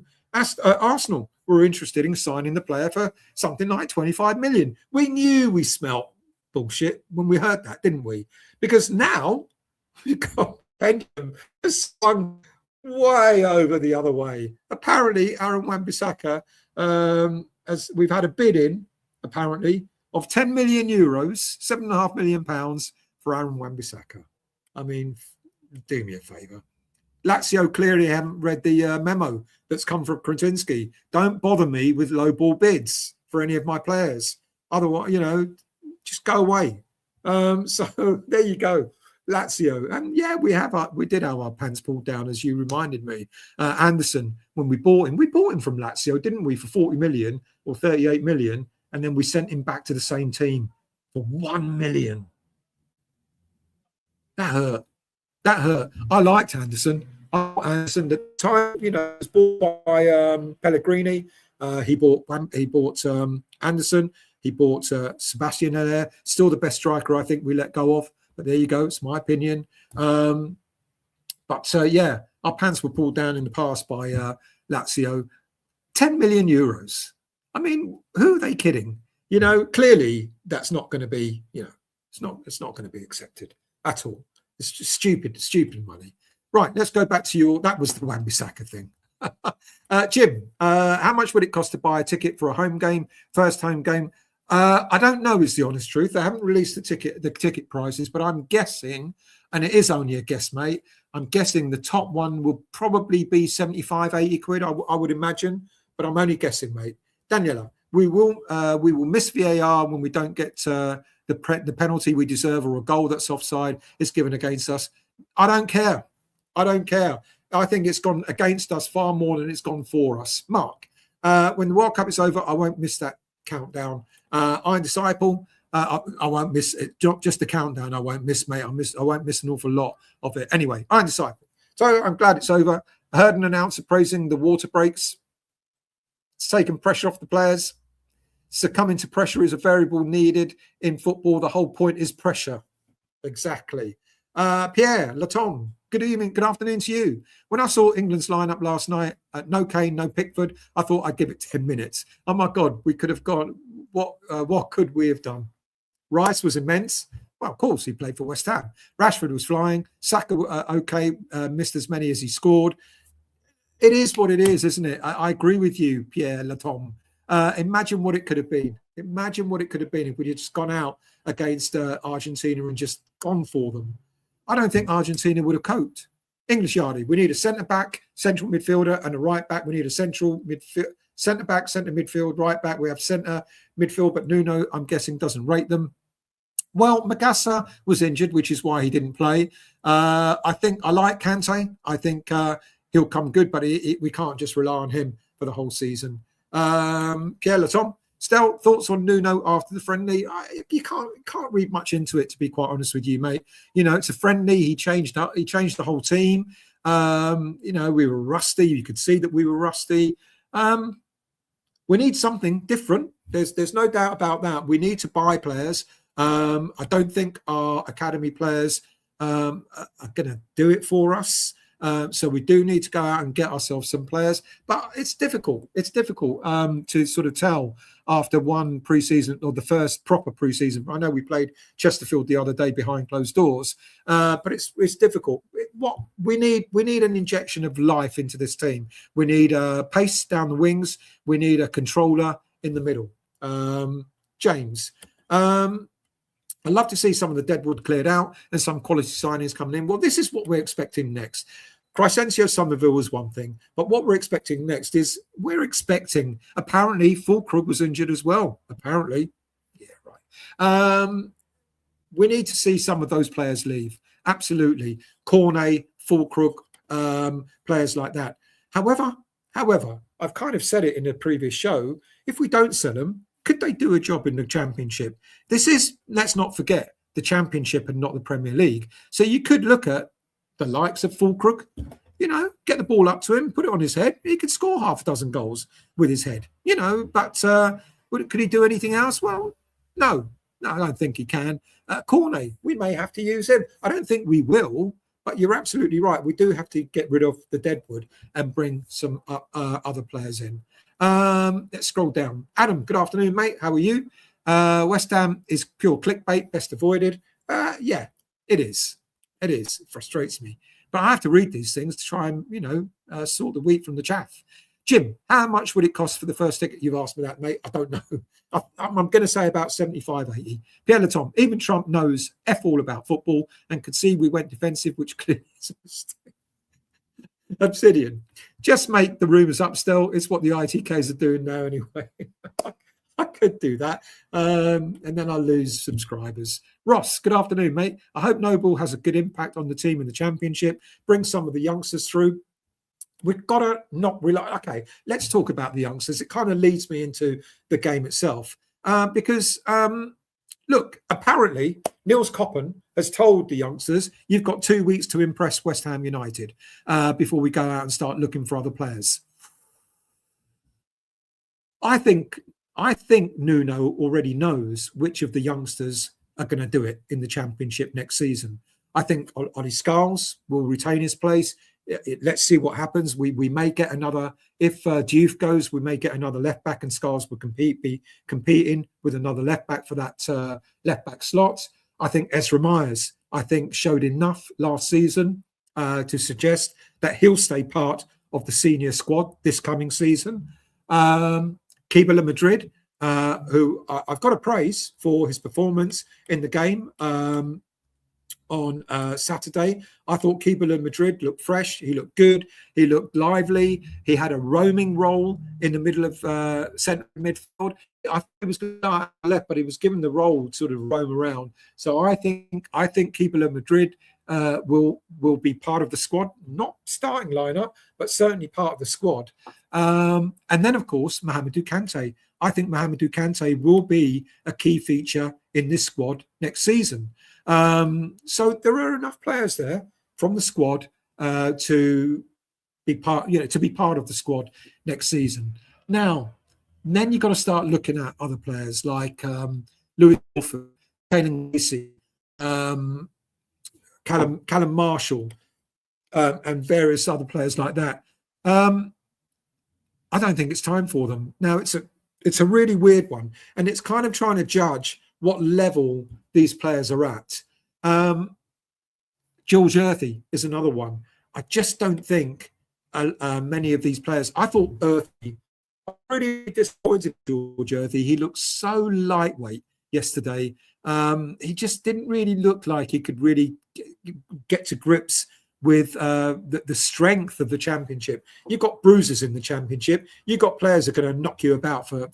Arsenal were interested in signing the player for something like 25 million. We knew we smelt bullshit when we heard that, didn't we? Because now we've got pendulum has swung way over the other way. Apparently, Aaron Wan-Bissaka, as we've had a bid in, apparently, of 10 million euros, £7.5 million for Aaron Wan-Bissaka. I mean, do me a favour. Lazio clearly haven't read the memo that's come from Crysencio. Don't bother me with low ball bids for any of my players. Otherwise, just go away. So there you go, Lazio. And yeah, we did have our pants pulled down, as you reminded me. Anderson, when we bought him from Lazio, didn't we, for 40 million or 38 million, and then we sent him back to the same team for 1 million. That hurt. I liked Anderson. Anderson, the time, was bought by Pellegrini. He bought Anderson. He bought Sebastian there. Still the best striker I think we let go of. But there you go. It's my opinion. But yeah, our pants were pulled down in the past by Lazio. 10 million euros. I mean, who are they kidding? Clearly that's not going to be, it's not going to be accepted at all. It's just stupid money. Right, let's go back to that was the Wan-Bissaka thing. Jim, how much would it cost to buy a ticket for a home game, first home game? I don't know is the honest truth. They haven't released the ticket prices, but I'm guessing, and it is only a guess, mate, I'm guessing the top one will probably be 75, 80 quid, I would imagine, but I'm only guessing, mate. Daniela, we will miss VAR when we don't get the penalty we deserve or a goal that's offside is given against us. I don't care. I think it's gone against us far more than it's gone for us. Mark, when the World Cup is over, I won't miss that countdown. Iron Disciple, I won't miss it. Just the countdown. I won't miss, mate. I won't miss an awful lot of it. Anyway, Iron Disciple. So I'm glad it's over. I heard an announcer praising the water breaks. It's taken pressure off the players. Succumbing to pressure is a variable needed in football. The whole point is pressure. Exactly. Pierre Latom, good evening, good afternoon to you. When I saw England's lineup last night, no Kane, no Pickford, I thought I'd give it 10 minutes. Oh my God, we could have gone. What could we have done? Rice was immense. Well, of course, he played for West Ham. Rashford was flying. Saka, missed as many as he scored. It is what it is, isn't it? I agree with you, Pierre Latom. Imagine what it could have been. Imagine what it could have been if we'd just gone out against Argentina and just gone for them. I don't think Argentina would have coped. English Yardie, we need a centre-back, central midfielder, and a right-back. We need a central midfield, centre-back, centre midfield, right-back. We have centre midfield, but Nuno, I'm guessing, doesn't rate them. Well, Magassa was injured, which is why he didn't play. I think I like Kante. I think he'll come good, but we can't just rely on him for the whole season. Pierre Latom, still thoughts on Nuno after the friendly? You can't read much into it, to be quite honest with you, mate. You know, it's a friendly. He changed the whole team. You know, we were rusty. You could see that we were rusty. We need something different. There's no doubt about that. We need to buy players. I don't think our academy players are going to do it for us. So we do need to go out and get ourselves some players, but it's difficult. It's difficult to sort of tell after one preseason, or the first proper preseason. I know we played Chesterfield the other day behind closed doors, but it's difficult. What we need an injection of life into this team. We need pace down the wings. We need a controller in the middle. James. I'd love to see some of the deadwood cleared out and some quality signings coming in. Well, this is what we're expecting next. Crysencio Summerville was one thing, but what we're expecting next is apparently Fulkrug was injured as well. Apparently. Yeah, right. We need to see some of those players leave. Absolutely. Cornet, Fulkrug, players like that. However, I've kind of said it in a previous show, if we don't sell them, could they do a job in the Championship? This is, let's not forget, the Championship and not the Premier League. So you could look at the likes of Fulkrug, you know, get the ball up to him, put it on his head. He could score half a dozen goals with his head, you know, but could he do anything else? Well, no, I don't think he can. Cornet, we may have to use him. I don't think we will, but you're absolutely right. We do have to get rid of the deadwood and bring some other players in. Let's scroll down. Adam, good afternoon, mate. How are you? West Ham is pure clickbait, best avoided. Yeah, it is. It is. It frustrates me. But I have to read these things to try and, you know, sort the wheat from the chaff. Jim, how much would it cost for the first ticket? You've asked me that, mate. I don't know. I'm going to say about 75, 80. Pierre Latom, even Trump knows F all about football and could see we went defensive, which clearly is a mistake. Obsidian, just make the rumours up still. It's what the ITKs are doing now anyway. I could do that. And then I'll lose subscribers. Ross, good afternoon, mate. I hope Noble has a good impact on the team in the Championship. Bring some of the youngsters through. We've got to not rely. Okay, let's talk about the youngsters. It kind of leads me into the game itself. Because, look, apparently Niels Koppen has told the youngsters, you've got 2 weeks to impress West Ham United before we go out and start looking for other players. I think Nuno already knows which of the youngsters are going to do it in the Championship next season. I think Ollie Scarles will retain his place. Let's see what happens. We may get another. If Diouf goes, we may get another left back, and Scarles will be competing with another left back for that left back slot. I think Ezra Myers, showed enough last season to suggest that he'll stay part of the senior squad this coming season. Kibala Madrid, who I've got to praise for his performance in the game on Saturday. I thought Kibala Madrid looked fresh. He looked good. He looked lively. He had a roaming role in the middle of centre midfield. I think he was good on the left, but he was given the role to sort of roam around. So I think Kibala Madrid will be part of the squad, not starting lineup, but certainly part of the squad. And then, of course, Mohamedou Kante. I think Mohamedou Kante will be a key feature in this squad next season. So there are enough players there from the squad to be part, to be part of the squad next season. Now, then you've got to start looking at other players like Louis Orford, Kalen Casey, Callum Marshall, and various other players like that. I don't think it's time for them. Now, it's a really weird one, and it's kind of trying to judge what level these players are at. George Earthy is another one. I just don't think many of these players. I thought Earthy, I'm really disappointed with George Earthy. He looked so lightweight yesterday. He just didn't really look like he could really get to grips with the strength of the Championship. You've got bruisers in the Championship. You've got players that are going to knock you about for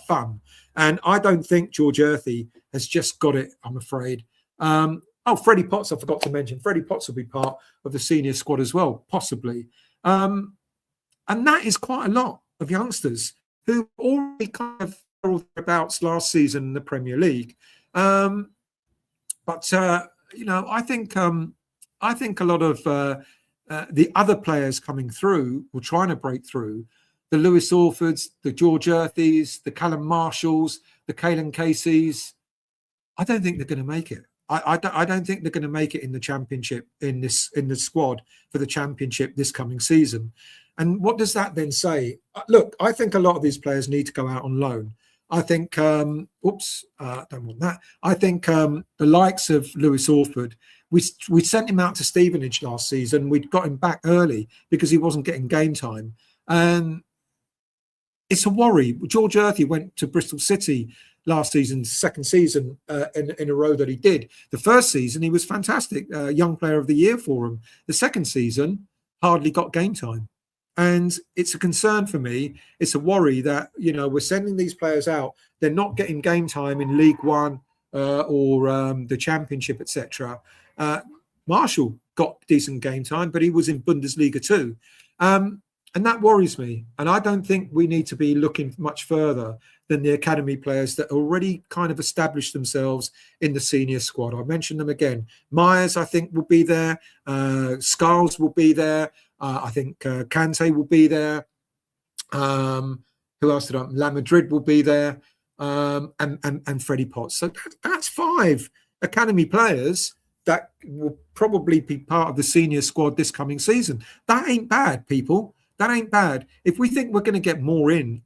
fun. And I don't think George Earthy has just got it, I'm afraid. Freddie Potts, I forgot to mention. Freddie Potts will be part of the senior squad as well, possibly. And that is quite a lot of youngsters who already kind of fell thereabouts last season in the Premier League. I think a lot of the other players coming through or trying to break through, the Lewis Orfords, the George Earthys, the Callum Marshalls, the Kalen Caseys, I don't think they're going to make it. I don't think they're going to make it in the Championship, in the squad for the Championship this coming season. And what does that then say? Look, I think a lot of these players need to go out on loan. I think, don't want that. I think the likes of Lewis Orford, we sent him out to Stevenage last season. We'd got him back early because he wasn't getting game time. And it's a worry. George Earthy went to Bristol City last season, second season in a row that he did. The first season, he was fantastic, young player of the year for him. The second season, hardly got game time. And it's a concern for me. It's a worry that, we're sending these players out. They're not getting game time in League One or the Championship, etc. Marshall got decent game time, but he was in Bundesliga too. And that worries me. And I don't think we need to be looking much further than the academy players that already kind of established themselves in the senior squad. I mentioned them again. Myers, I think, will be there. Scarles will be there. I think Kante will be there. Who else did I? La Madrid will be there. And Freddie Potts. So that's 5 academy players that will probably be part of the senior squad this coming season. That ain't bad, people. That ain't bad. If we think we're going to get more in,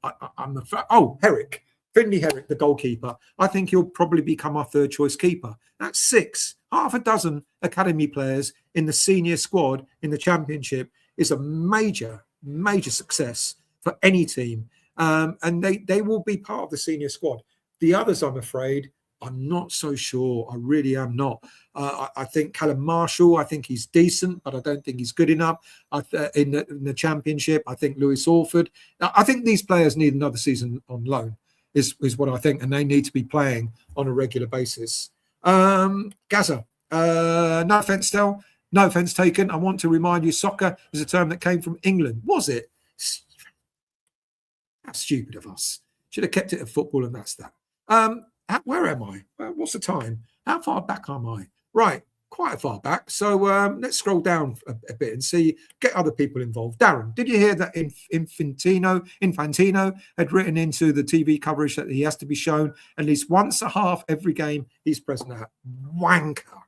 Herrick, Finley Herrick, the goalkeeper. I think he'll probably become our third choice keeper. That's 6. Half a dozen academy players in the senior squad in the Championship is a major, major success for any team. And they will be part of the senior squad. The others, I'm afraid, I'm not so sure. I really am not. I think Callum Marshall, I think he's decent, but I don't think he's good enough in the Championship. I think Lewis Orford. I think these players need another season on loan, is what I think, and they need to be playing on a regular basis. Gaza, no offence, Stel. No offence taken. I want to remind you, soccer is a term that came from England. Was it? How stupid of us. Should have kept it at football, and that's that. Where am I? What's the time? How far back am I? Right, quite far back. So let's scroll down a bit and get other people involved. Darren, did you hear that Infantino had written into the TV coverage that he has to be shown at least once a half every game he's present at? Wanker.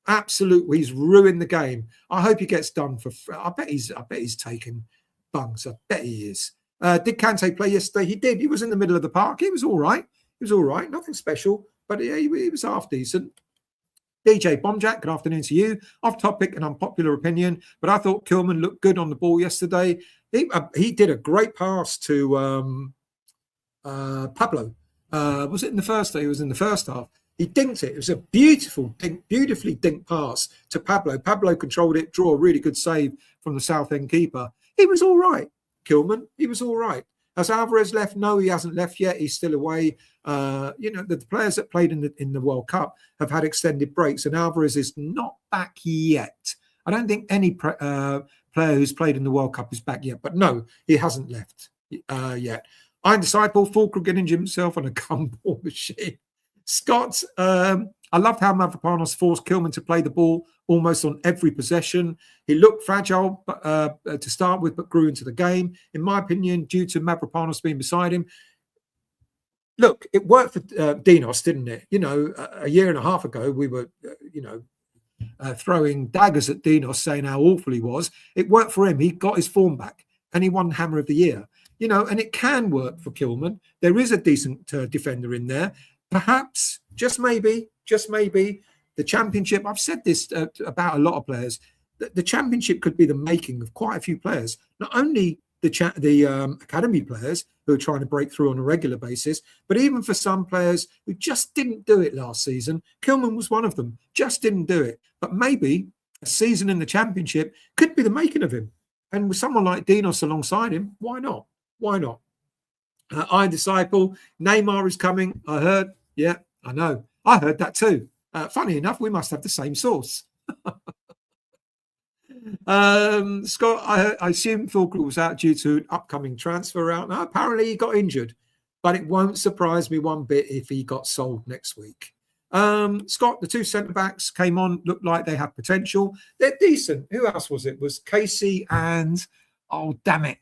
Absolutely, he's ruined the game. I hope he gets done for. I bet he's taken bungs. I bet he is. Did Kante play yesterday? He did. He was in the middle of the park. He was all right. Nothing special, but he was half decent. DJ Bombjack, good afternoon to you. Off topic and unpopular opinion, but I thought Kilman looked good on the ball yesterday. He did a great pass to Pablo. Was it in the first day? It was in the first half. He dinked it. It was a beautifully dinked pass to Pablo. Pablo controlled it, drew a really good save from the Southend keeper. He was all right, Kilman. He was all right. Has Alvarez left? No, he hasn't left yet. He's still away. The players that played in the World Cup have had extended breaks, and Alvarez is not back yet. I don't think any player who's played in the World Cup is back yet. But no, he hasn't left yet. Iron Disciple, Fulcrum getting injured himself on a gumball machine. Scott, I loved how Mavropanos forced Kilman to play the ball almost on every possession. He looked fragile to start with, but grew into the game. In my opinion, due to Mavropanos being beside him. Look, it worked for Dinos, didn't it? You know, a year and a half ago, we were, throwing daggers at Dinos, saying how awful he was. It worked for him. He got his form back, and he won Hammer of the Year. You know, and it can work for Kilman. There is a decent defender in there. Perhaps, just maybe, the Championship. I've said this about a lot of players. The Championship could be the making of quite a few players. Not only the academy players who are trying to break through on a regular basis, but even for some players who just didn't do it last season. Kilman was one of them, just didn't do it. But maybe a season in the Championship could be the making of him. And with someone like Dinos alongside him, why not? Why not? Iron Disciple, Neymar is coming. I heard. Yeah, I know. I heard that too. Funny enough, we must have the same source. Scott, I assume Fulcrum was out due to an upcoming transfer route. Now, apparently he got injured, but it won't surprise me one bit if he got sold next week. Scott, the two centre-backs came on, looked like they had potential. They're decent. Who else was it? Was Casey and, oh, damn it.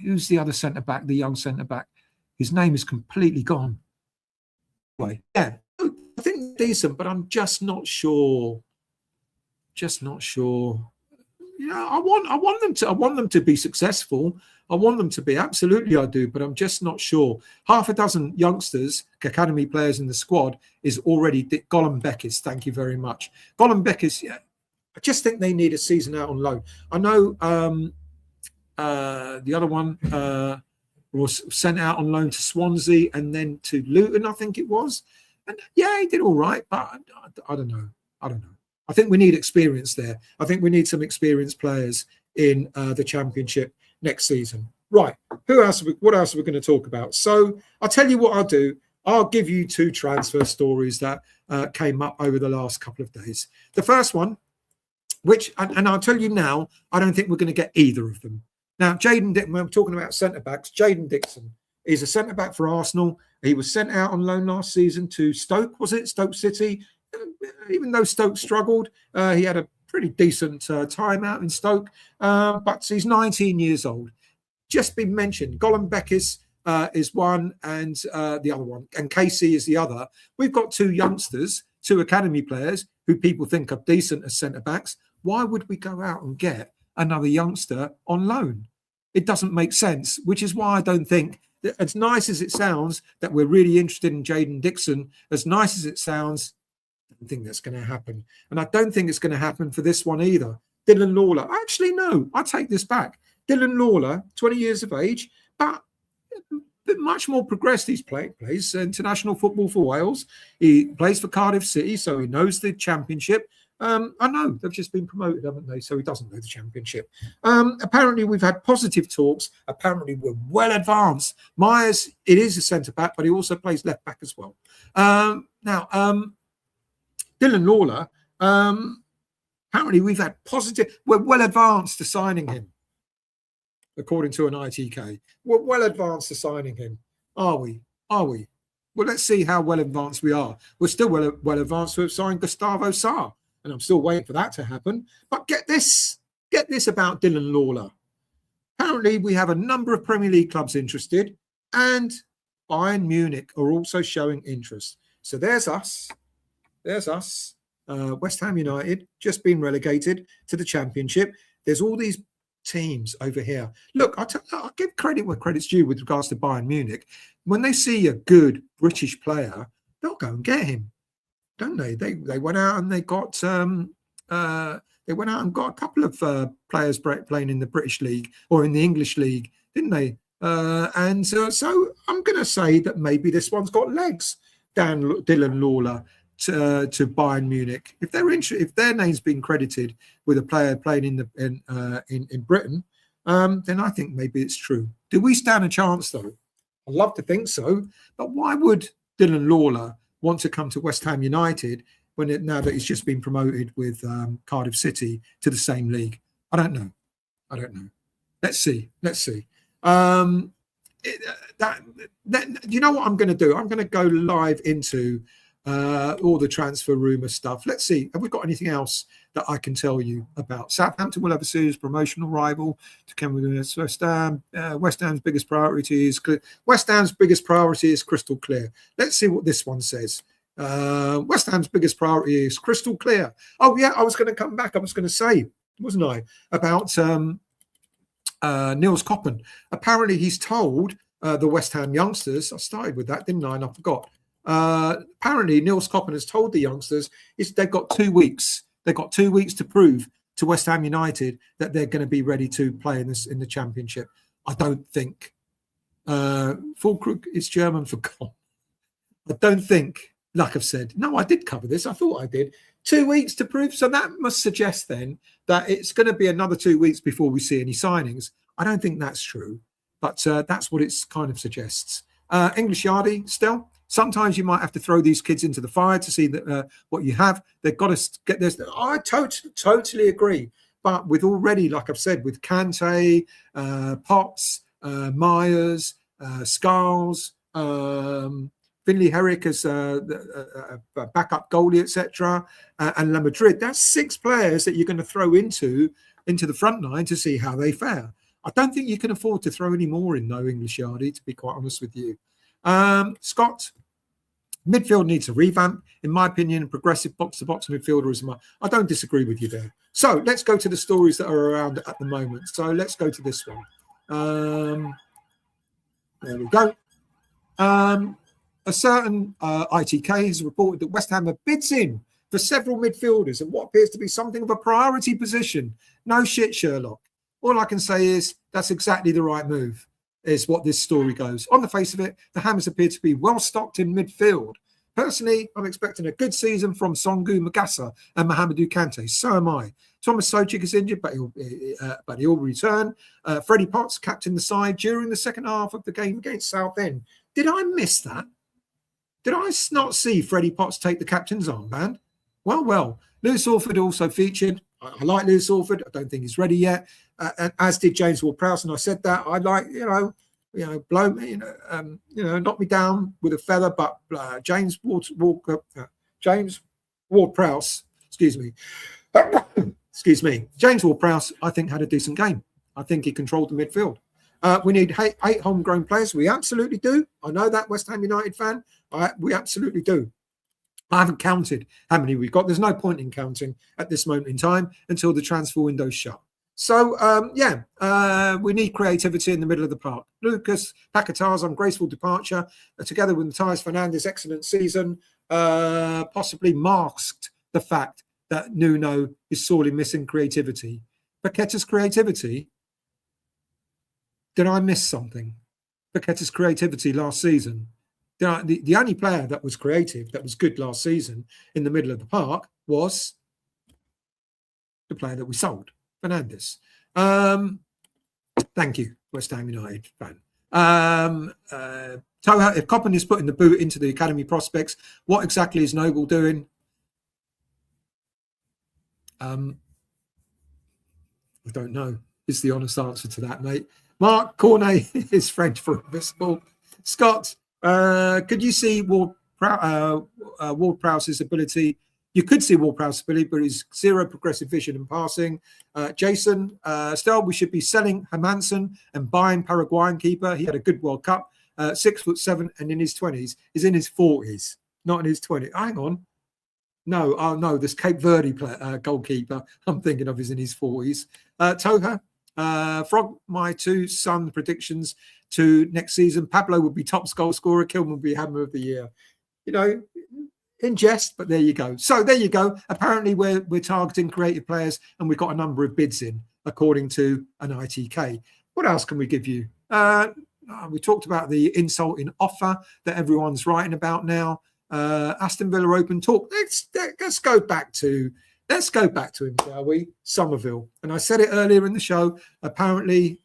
Who's the other centre-back, the young centre-back? His name is completely gone. Anyway, yeah, I think they're decent, but I'm just not sure. Yeah, I want them to be successful. I want them to be, absolutely I do, but I'm just not sure. Half a dozen youngsters, academy players in the squad is already Gollum Beckis. Thank you very much. Gollum Beckis, yeah. I just think they need a season out on loan. I know the other one was sent out on loan to Swansea and then to Luton, I think it was. And yeah, he did all right, but I don't know. I think we need experience there. I think we need some experienced players in the Championship next season. Right. What else are we going to talk about? So I'll tell you what I'll do. I'll give you two transfer stories that came up over the last couple of days. The first one, and I'll tell you now, I don't think we're going to get either of them. Now, Jaden Dixon, when we're talking about centre-backs, Jaden Dixon is a centre-back for Arsenal. He was sent out on loan last season to Stoke, was it? Stoke City. Even though Stoke struggled, he had a pretty decent time out in Stoke. But he's 19 years old. Just been mentioned. Gollum Beckis is one and the other one. And Casey is the other. We've got two youngsters, two academy players who people think are decent as centre-backs. Why would we go out and get another youngster on loan? It doesn't make sense, which is why I don't think, that as nice as it sounds that we're really interested in Jaden Dixon, as nice as it sounds, I don't think that's going to happen. And I don't think it's going to happen for this one either. Dylan Lawler. Actually, no, I take this back. Dylan Lawler, 20 years of age, but much more progressed. He's plays international football for Wales. He plays for Cardiff City, so he knows the Championship. I know they've just been promoted, haven't they? So he doesn't know the Championship. Apparently, we've had positive talks. Apparently, we're well advanced. Myers, it is a centre back, but he also plays left back as well. Now, Dylan Lawler, apparently, we've had positive. We're well advanced to signing him, according to an ITK. We're well advanced to signing him. Are we? Well, let's see how well advanced we are. We're still well advanced to have signed Gustavo Sarr. And I'm still waiting for that to happen. But get this about Dylan Lawler. Apparently, we have a number of Premier League clubs interested, and Bayern Munich are also showing interest. So there's us. West Ham United, just been relegated to the Championship. There's all these teams over here. Look, I'll give credit where credit's due with regards to Bayern Munich. When they see a good British player, they'll go and get him. Don't they? They went out and they got a couple of players playing in the British League or in the English League, didn't they? And so I'm going to say that maybe this one's got legs. Dylan Lawler to Bayern Munich. If their name's been credited with a player playing in Britain, then I think maybe it's true. Do we stand a chance though? I'd love to think so, but why would Dylan Lawler want to come to West Ham United now that he's just been promoted with Cardiff City to the same league? I don't know. I don't know. Let's see. You know what I'm going to do? I'm going to go live into all the transfer rumour stuff. Let's see. Have we got anything else that I can tell you about? Southampton will have a serious promotional rival to come with West Ham. West Ham's biggest priority is crystal clear. Let's see what this one says. West Ham's biggest priority is crystal clear. Oh yeah, I was going to come back. I was going to say, wasn't I, about Niels Koppen. Apparently, he's told the West Ham youngsters. I started with that, didn't I? And I forgot. Apparently, Niels Koppen has told the youngsters they've got 2 weeks. They've got 2 weeks to prove to West Ham United that they're going to be ready to play in the Championship. I don't think. Fulkrug is German for God. I don't think. Like I've said, no, I did cover this. I thought I did. 2 weeks to prove. So that must suggest then that it's going to be another 2 weeks before we see any signings. I don't think that's true, but that's what it kind of suggests. English Yardie still. Sometimes you might have to throw these kids into the fire to see that what you have. They've got to get this. I totally agree. But with already, like I've said, with Kante, Potts, Myers, Scarles, Finley Herrick as a backup goalie, etc., and La Madrid. That's 6 players that you're going to throw into the front line to see how they fare. I don't think you can afford to throw any more in, though, English Yardie, to be quite honest with you. Scott, midfield needs a revamp. In my opinion, a progressive box-to-box midfielder is I don't disagree with you there. So let's go to the stories that are around at the moment. So let's go to this one. There we go. A certain ITK has reported that West Ham have bids in for several midfielders and what appears to be something of a priority position. No shit, Sherlock. All I can say is that's exactly the right move, is what this story goes. On the face of it, the Hammers appear to be well stocked in midfield. Personally, I'm expecting a good season from Songu Magasa and Mohamedou Kante. So am I. Thomas Sojik is injured, but he'll return. Freddie Potts captained the side during the second half of the game against Southend. Did I miss that? Did I not see Freddie Potts take the captain's armband? Well. Lewis Orford also featured. I like Lewis Orford. I don't think he's ready yet. As did James Ward-Prowse, and I said that. I like, blow me, knock me down with a feather. But James Ward-Prowse, excuse me. James Ward-Prowse, I think, had a decent game. I think he controlled the midfield. We need 8 homegrown players. We absolutely do. I know that, West Ham United fan. We absolutely do. I haven't counted how many we've got. There's no point in counting at this moment in time until the transfer window's shut. So, we need creativity in the middle of the park. Lucas Paquetá's ungraceful departure, together with Matthias Fernandez's excellent season, possibly masked the fact that Nuno is sorely missing creativity. Paqueta's creativity? Did I miss something? Paqueta's creativity last season? The only player that was creative, that was good last season in the middle of the park was the player that we sold, Fernandez. Thank you, West Ham United fan. Toha, if Koppen is putting the boot into the academy prospects, what exactly is Noble doing? I don't know. Is the honest answer to that, mate. Mark Cornet is French for invisible. Scott, could you see Ward-Prowse's ability? You could see Ward-Prowse's ability, but he's zero progressive vision and passing. Jason, still, we should be selling Hermansen and buying Paraguayan keeper. He had a good World Cup, 6'7" and in his 20s. He's in his 40s, not in his 20s. Hang on. No, this Cape Verde goalkeeper I'm thinking of is in his 40s. Toha, Frog, my 2 son predictions to next season. Pablo would be top goal scorer. Kilman would be Hammer of the Year. In jest, but there you go. So there you go. Apparently we're targeting creative players and we've got a number of bids in, according to an ITK. What else can we give you? We talked about the insulting offer that everyone's writing about now. Aston Villa open talk. Let's go back to him, shall we? Summerville. And I said it earlier in the show. Apparently,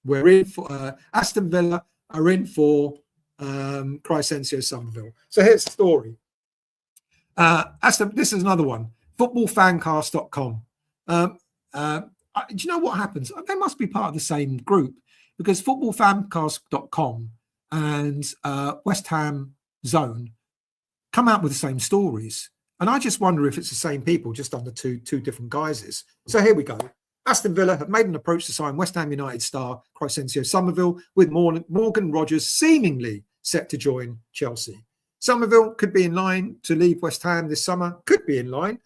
we're in for Aston Villa are in for Crysencio Summerville. So here's the story. This is another one. Footballfancast.com. do you know what happens? They must be part of the same group, because footballfancast.com and West Ham Zone come out with the same stories. And I just wonder if it's the same people, just under two different guises. So here we go. Aston Villa have made an approach to sign West Ham United star Crysencio Summerville, with Morgan Rogers seemingly set to join Chelsea. Summerville could be in line to leave West Ham this summer, could be in line,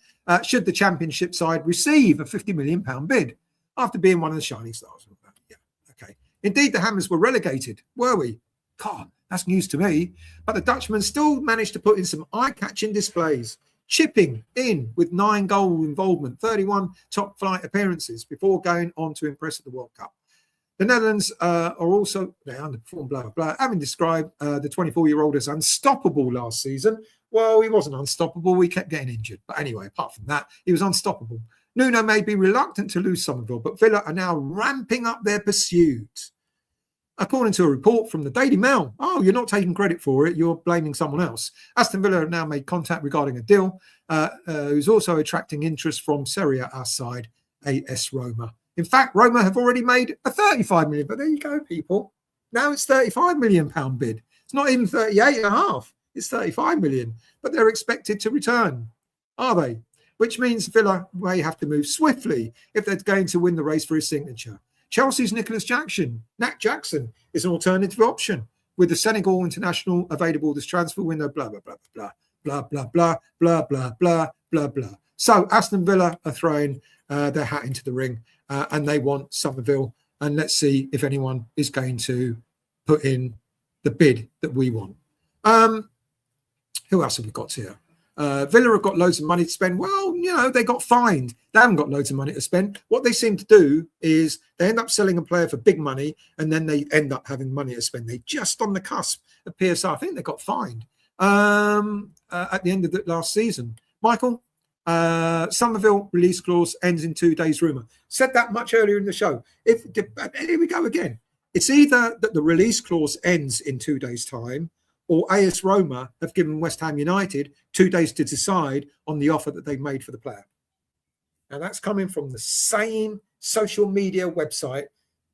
should the Championship side receive a £50 million bid after being one of the shining stars. Yeah, okay. Indeed, the Hammers were relegated, were we? God, that's news to me. But the Dutchman still managed to put in some eye-catching displays, chipping in with 9-goal involvement, 31 top-flight appearances before going on to impress at the World Cup. The Netherlands are also, they underperformed, blah, blah, blah, having described the 24-year-old as unstoppable last season. Well, he wasn't unstoppable. We kept getting injured. But anyway, apart from that, he was unstoppable. Nuno may be reluctant to lose Summerville, but Villa are now ramping up their pursuit. According to a report from the Daily Mail, oh, you're not taking credit for it, you're blaming someone else. Aston Villa have now made contact regarding a deal, who's also attracting interest from Serie A side AS Roma. In fact, Roma have already made a 35 million, but there you go, people. Now it's £35 million bid. It's not even 38.5. It's 35 million, but they're expected to return, are they? Which means Villa may have to move swiftly if they're going to win the race for his signature. Chelsea's Nicholas Jackson is an alternative option, with the Senegal international available this transfer window, blah, blah, blah, blah, blah, blah, blah, blah, blah, blah, blah, blah. So Aston Villa are throwing their hat into the ring, and they want Summerville. And let's see if anyone is going to put in the bid that we want. Who else have we got here? Villa have got loads of money to spend. Well, you know, they got fined. They haven't got loads of money to spend. What they seem to do is they end up selling a player for big money, and then they end up having money to spend. They're just on the cusp of PSR. I think they got fined at the end of the last season. Michael, Summerville release clause ends in 2 days, rumour. Said that much earlier in the show. Here we go again. It's either that the release clause ends in 2 days' time, or AS Roma have given West Ham United 2 days to decide on the offer that they've made for the player. And that's coming from the same social media website,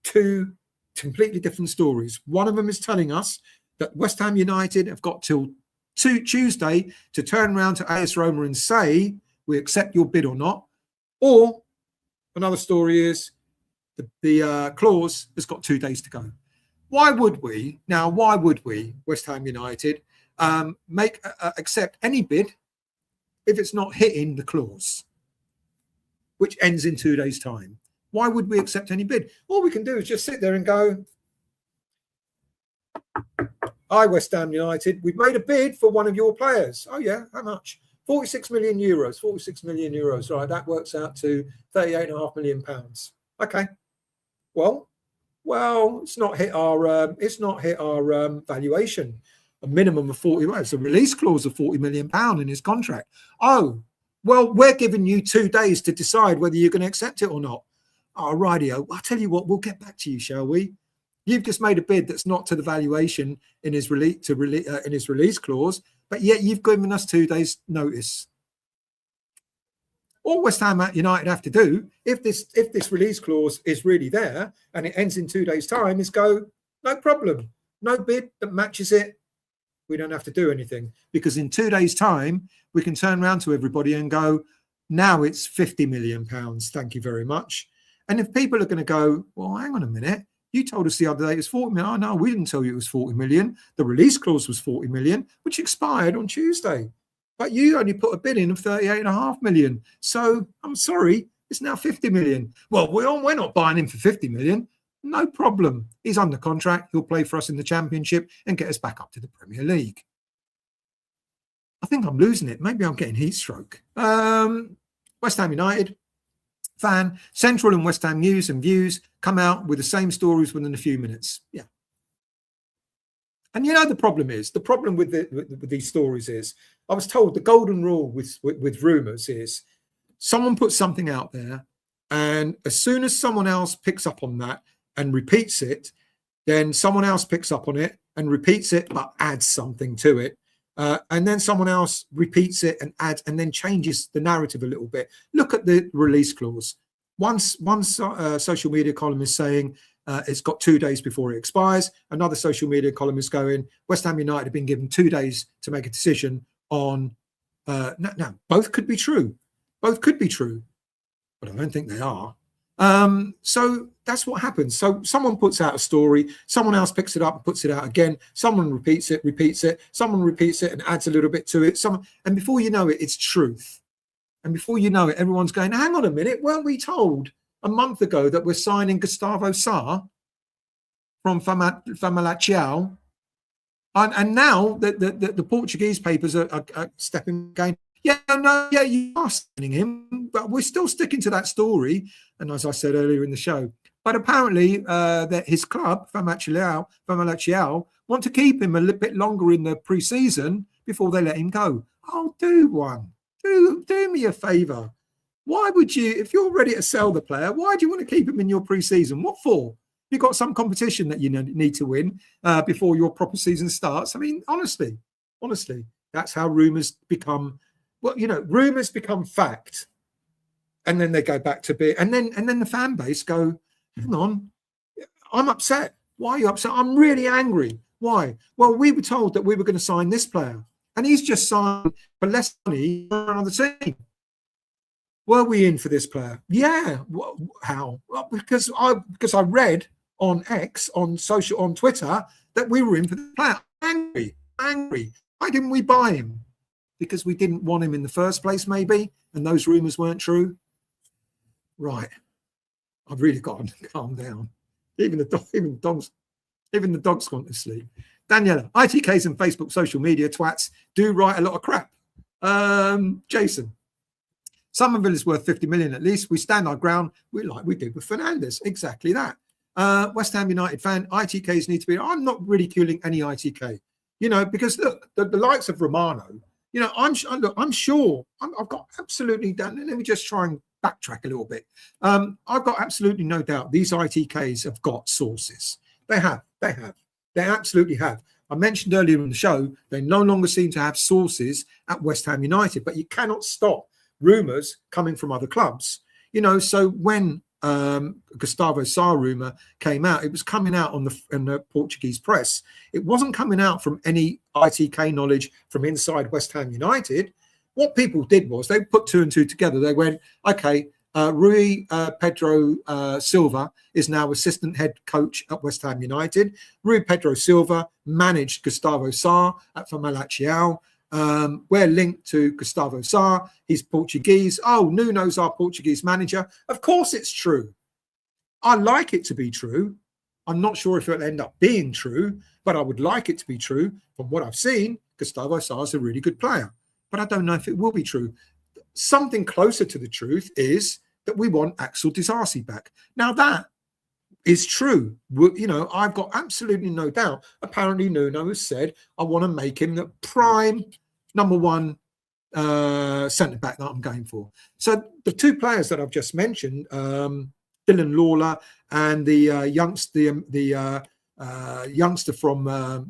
2 completely different stories. One of them is telling us that West Ham United have got till Tuesday to turn around to AS Roma and say, we accept your bid or not. Or another story is the clause has got 2 days to go. Why would we, West Ham United, accept any bid if it's not hitting the clause, which ends in 2 days' time? Why would we accept any bid? All we can do is just sit there and go, hi, West Ham United, we've made a bid for one of your players. Oh, yeah, how much? 46 million euros, 46 million euros. Right, that works out to £38.5 million. Okay, well, it's not hit our valuation. A minimum of 40. Well, it's a release clause of £40 million in his contract. Oh, well, we're giving you 2 days to decide whether you're going to accept it or not. Oh, rightio. I'll tell you what. We'll get back to you, shall we? You've just made a bid that's not to the valuation in his release clause, but yet you've given us 2 days' notice. All West Ham United have to do, if this release clause is really there and it ends in 2 days' time, is go, no problem, no bid that matches it. We don't have to do anything, because in 2 days' time, we can turn around to everybody and go, now it's £50 million. Thank you very much. And if people are going to go, well, hang on a minute, you told us the other day it was 40 million. Oh, no, we didn't tell you it was 40 million. The release clause was 40 million, which expired on Tuesday. But you only put a bid in of 38.5 million. So I'm sorry, it's now 50 million. Well, we're not buying him for 50 million. No problem. He's under contract. He'll play for us in the Championship and get us back up to the Premier League. I think I'm losing it. Maybe I'm getting heat stroke. West Ham United fan, Central and West Ham News and Views come out with the same stories within a few minutes. Yeah. And you know the problem with these stories is, I was told the golden rule with rumours is, someone puts something out there, and as soon as someone else picks up on that and repeats it, then someone else picks up on it and repeats it but adds something to it, and then someone else repeats it and adds and then changes the narrative a little bit. Look at the release clause. One social media column is saying it's got 2 days before it expires. Another social media column is going, West Ham United have been given 2 days to make a decision on. Now, both could be true. Both could be true, but I don't think they are. So that's what happens. So someone puts out a story, someone else picks it up and puts it out again. Someone repeats it, someone repeats it and adds a little bit to it. And before you know it, it's truth. And before you know it, everyone's going, hang on a minute, weren't we told a month ago that we're signing Gustavo Sarr from Famalicão? And now the Portuguese papers are stepping again. Yeah, you are signing him, but we're still sticking to that story. And as I said earlier in the show, but apparently that his club, Famalicão, want to keep him a little bit longer in the pre-season before they let him go. Oh, do one. Do me a favour. Why would you, if you're ready to sell the player, why do you want to keep him in your pre-season? What for? You've got some competition that you need to win before your proper season starts. I mean, honestly, that's how rumours become. Well, rumours become fact, and then they go back to be, and then the fan base go, hang on, I'm upset. Why are you upset? I'm really angry. Why? Well, we were told that we were going to sign this player, and he's just signed for less money on another team. Were we in for this player? Yeah. How? Well, because I read on X, on Twitter, that we were in for the player. Angry. Why didn't we buy him? Because we didn't want him in the first place, maybe, and those rumours weren't true. Right. I've really got to calm down. Even the dogs want to sleep. Daniela, ITKs and Facebook social media twats do write a lot of crap. Jason, Summerville is worth 50 million at least. We stand our ground. Like we did with Fernandes. Exactly that. West Ham United fan, ITKs need to be. I'm not ridiculing any ITK, because look, the likes of Romano. I'm sure. I've got absolutely. Let me just try and backtrack a little bit. I've got absolutely no doubt these ITKs have got sources. They have. They absolutely have. I mentioned earlier in the show they no longer seem to have sources at West Ham United, but you cannot stop rumours coming from other clubs. So when Gustavo Sarr rumour came out, it was coming out in the Portuguese press. It wasn't coming out from any ITK knowledge from inside West Ham United. What people did was they put 2 and 2 together. They went, okay, Rui Pedro Silva is now assistant head coach at West Ham United. Rui Pedro Silva managed Gustavo Sarr at Famalicão. We're linked to Gustavo Sarr. He's Portuguese. Oh, Nuno's our Portuguese manager. Of course it's true. I like it to be true. I'm not sure if it'll end up being true, but I would like it to be true. From what I've seen, Gustavo Sarr is a really good player, but I don't know if it will be true. Something closer to the truth is that we want Axel Disasi back. Now that is true. I've got absolutely no doubt. Apparently Nuno has said, I want to make him the prime number 1 centre-back that I'm going for. So the 2 players that I've just mentioned, Dylan Lawler and the youngster from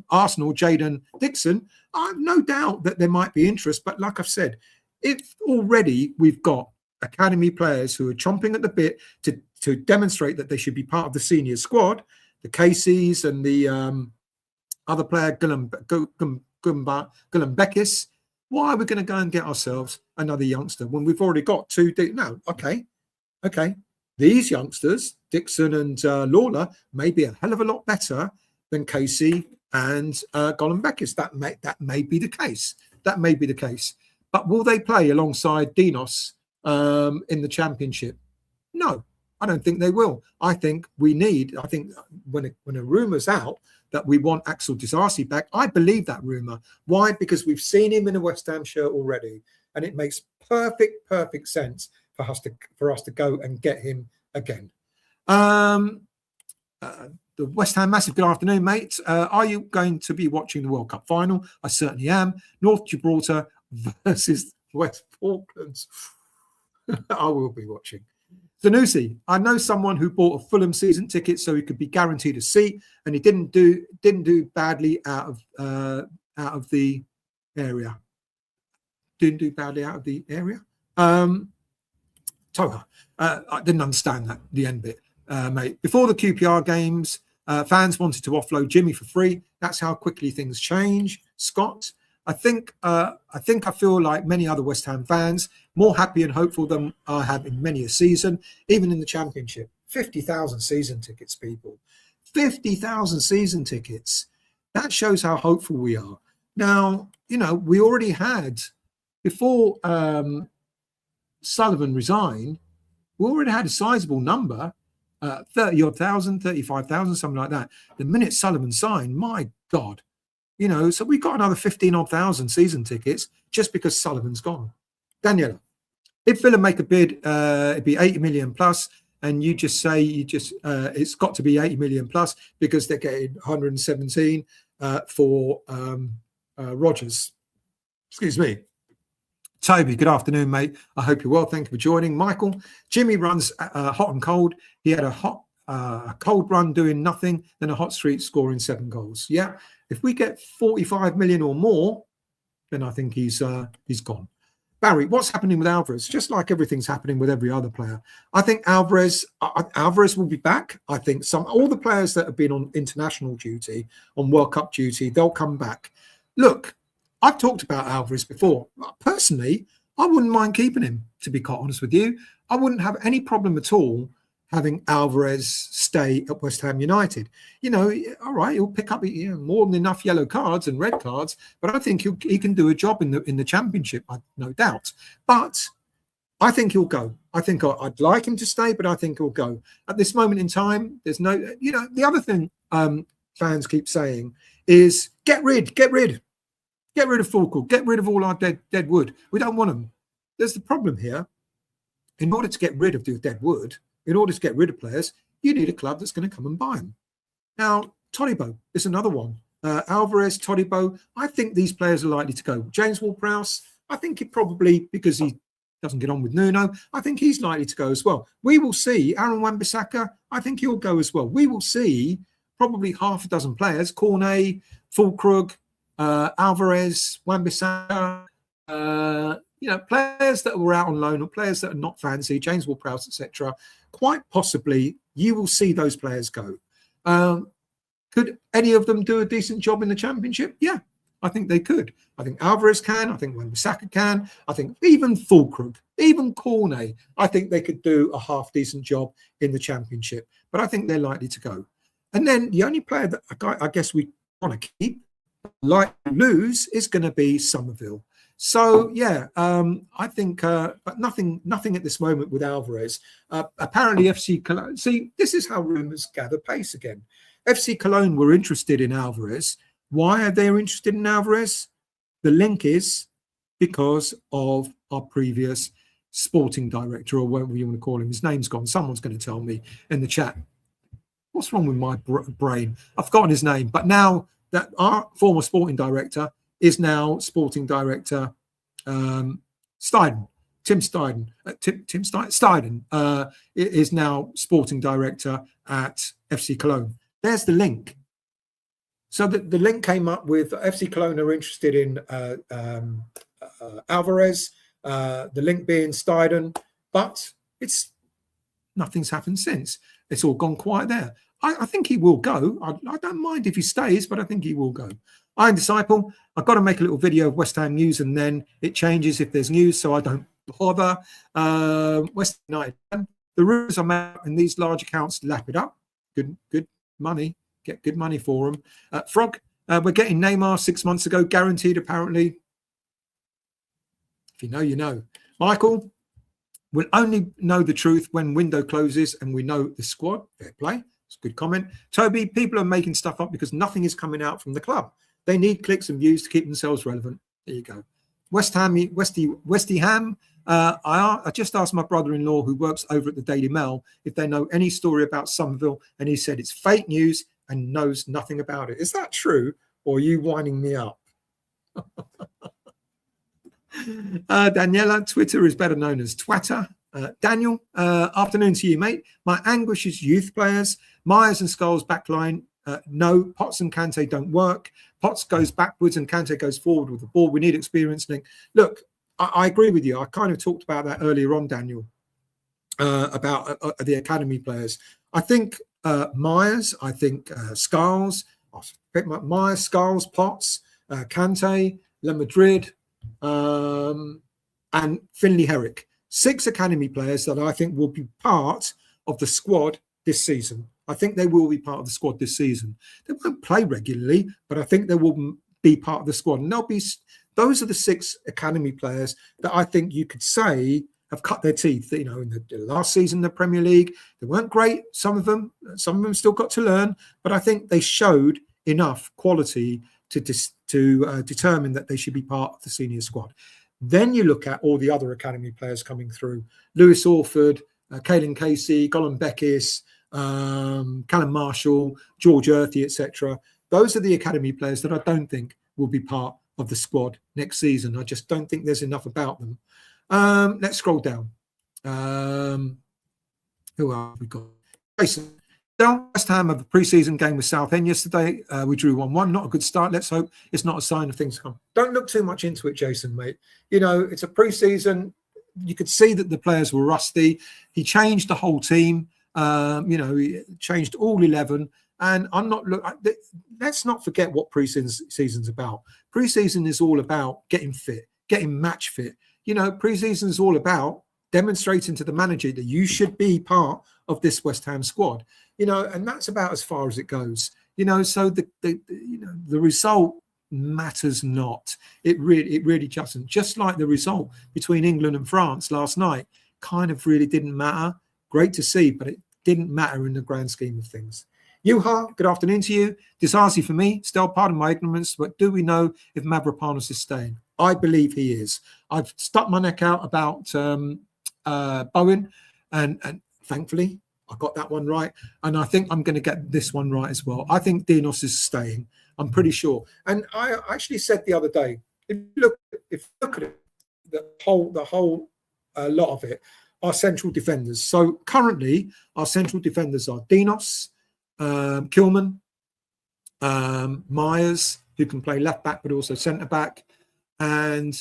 Arsenal, Jayden Dixon, I have no doubt that there might be interest. But like I've said, if already we've got academy players who are chomping at the bit to demonstrate that they should be part of the senior squad, the Caseys and the other player, Gulambekis, why are we going to go and get ourselves another youngster when we've already got 2? No, okay. These youngsters, Dixon and Lawler, may be a hell of a lot better than Casey and Gulambekis. That may be the case. That may be the case. But will they play alongside Dinos in the Championship? No, I don't think they will. I think when a rumour's out that we want Axel Disasi back, I believe that rumour. Why? Because we've seen him in a West Ham shirt already, and it makes perfect sense for us to go and get him again. The West Ham massive good afternoon, mate. Are you going to be watching the World Cup final? I certainly am. North Gibraltar versus West Falklands. I will be watching. Zanussi, I know someone who bought a Fulham season ticket so he could be guaranteed a seat, and he didn't do badly out of the area. Didn't do badly out of the area. Toha. I didn't understand that, the end bit, mate. Before the QPR games, fans wanted to offload Jimmy for free. That's how quickly things change. Scott, I feel like many other West Ham fans, more happy and hopeful than I have in many a season, even in the Championship. 50,000 season tickets, people. 50,000 season tickets. That shows how hopeful we are. Now, you know, we already had, before Sullivan resigned, we already had a sizable number, 30-odd thousand, 35,000, something like that. The minute Sullivan signed, my God, you know, so we got another 15-odd thousand season tickets just because Sullivan's gone. Daniela, if Villa make a bid, it'd be 80 million plus, and you just say it's got to be 80 million plus because they're getting 117 for Rodgers. Excuse me. Toby, good afternoon, mate. I hope you're well. Thank you for joining. Michael, Jimmy runs hot and cold. He had a cold run doing nothing, then a hot streak scoring 7 goals. Yeah, if we get 45 million or more, then I think he's gone. Barry, what's happening with Alvarez? Just like everything's happening with every other player. I think Alvarez will be back. I think all the players that have been on international duty, on World Cup duty, they'll come back. Look, I've talked about Alvarez before. Personally, I wouldn't mind keeping him, to be quite honest with you. I wouldn't have any problem at all having Alvarez stay at West Ham United. You know, all right, he'll pick up more than enough yellow cards and red cards, but I think he can do a job in the Championship, no doubt. But I think he'll go. I think I'd like him to stay, but I think he'll go. At this moment in time, there's no, you know, the other thing fans keep saying is get rid of Fulkel, get rid of all our dead wood. We don't want them. There's the problem here. In order to get rid of the dead wood, in order to get rid of players, you need a club that's going to come and buy them. Now, Todibo is another one. Alvarez, Todibo, I think these players are likely to go. James Ward-Prowse, I think it probably, because he doesn't get on with Nuno, I think he's likely to go as well. We will see Aaron Wan-Bissaka, I think he'll go as well. We will see probably half a dozen players, Cornet, Fulkrug, Alvarez, Wan-Bissaka, you know, players that were out on loan or players that are not fancy, James Ward-Prowse, etc. Quite possibly, you will see those players go. Could any of them do a decent job in the Championship? Yeah, I think they could. I think Alvarez can. I think Wan-Bissaka can. I think even Fulkrug, even Cornet, I think they could do a half-decent job in the Championship. But I think they're likely to go. And then the only player that I guess we want to keep, like lose, is going to be Summerville. So yeah, I think, but nothing at this moment with Alvarez. Apparently, FC Cologne. See, this is how rumours gather pace again. FC Cologne were interested in Alvarez. Why are they interested in Alvarez? The link is because of our previous sporting director, or whatever you want to call him. His name's gone. Someone's going to tell me in the chat. What's wrong with my brain? I've forgotten his name. But now that our former sporting director is now sporting director Steiden. Tim Steiden. Steiden is now sporting director at FC Cologne. There's the link. So the link came up with FC Cologne are interested in Alvarez, the link being Steiden, but nothing's happened since. It's all gone quiet there. I think he will go. I don't mind if he stays, but I think he will go. Iron Disciple, I've got to make a little video of West Ham news and then it changes if there's news, so I don't bother. West Ham United, the rumours are made and these large accounts lap it up. Good money. Get good money for them. Frog, we're getting Neymar 6 months ago, guaranteed apparently. If you know, you know. Michael, we'll only know the truth when window closes and we know the squad. Fair play. It's a good comment. Toby, people are making stuff up because nothing is coming out from the club. They need clicks and views to keep themselves relevant. There you go. Westy Ham. I just asked my brother-in-law who works over at the Daily Mail if they know any story about Summerville, and he said it's fake news and knows nothing about it. Is that true, or are you winding me up? Daniela, Twitter is better known as Twatter. Daniel, afternoon to you, mate. My anguish is youth players. Myers and Scholes backline. No, Potts and Kante don't work. Potts goes backwards and Kante goes forward with the ball. We need experience. Look, I agree with you. I kind of talked about that earlier on, Daniel. the academy players. I think Myers, I think Scarles, Myers, Scarles, Potts, Kante, Le Madrid, and Finley Herrick. 6 academy players that I think will be part of the squad this season. I think they will be part of the squad this season. They won't play regularly, but I think they will be part of the squad. And those are the 6 academy players that I think you could say have cut their teeth. You know, in the last season, the Premier League, they weren't great. Some of them still got to learn, but I think they showed enough quality to determine that they should be part of the senior squad. Then you look at all the other academy players coming through: Lewis Orford, Caelan Casey, Golan Beckis, Callum Marshall, George Earthy, etc. Those are the academy players that I don't think will be part of the squad next season. I just don't think there's enough about them. Let's scroll down. Who have we got? Jason. West Ham have a pre-season game with Southend yesterday. We drew 1-1. Not a good start. Let's hope it's not a sign of things to come. Don't look too much into it, Jason, mate. You know, it's a pre-season. You could see that the players were rusty. He changed the whole team. You know, he changed all 11. And let's not forget what pre-season's about. Pre-season is all about getting fit, getting match fit. You know, pre-season is all about demonstrating to the manager that you should be part of this West Ham squad. You know, and that's about as far as it goes. You know, so the result matters not. It really doesn't. Just like the result between England and France last night kind of really didn't matter. Great to see, but it didn't matter in the grand scheme of things. Yuha, good afternoon to you. Disasi for me, still pardon my ignorance, but do we know if Mavropanos is staying? I believe he is. I've stuck my neck out about Bowen, and thankfully I got that one right. And I think I'm going to get this one right as well. I think Dinos is staying. I'm pretty sure. And I actually said the other day, if you look at it, the whole lot of it are central defenders. So currently our central defenders are Dinos, Kilman, Myers, who can play left back but also centre back, and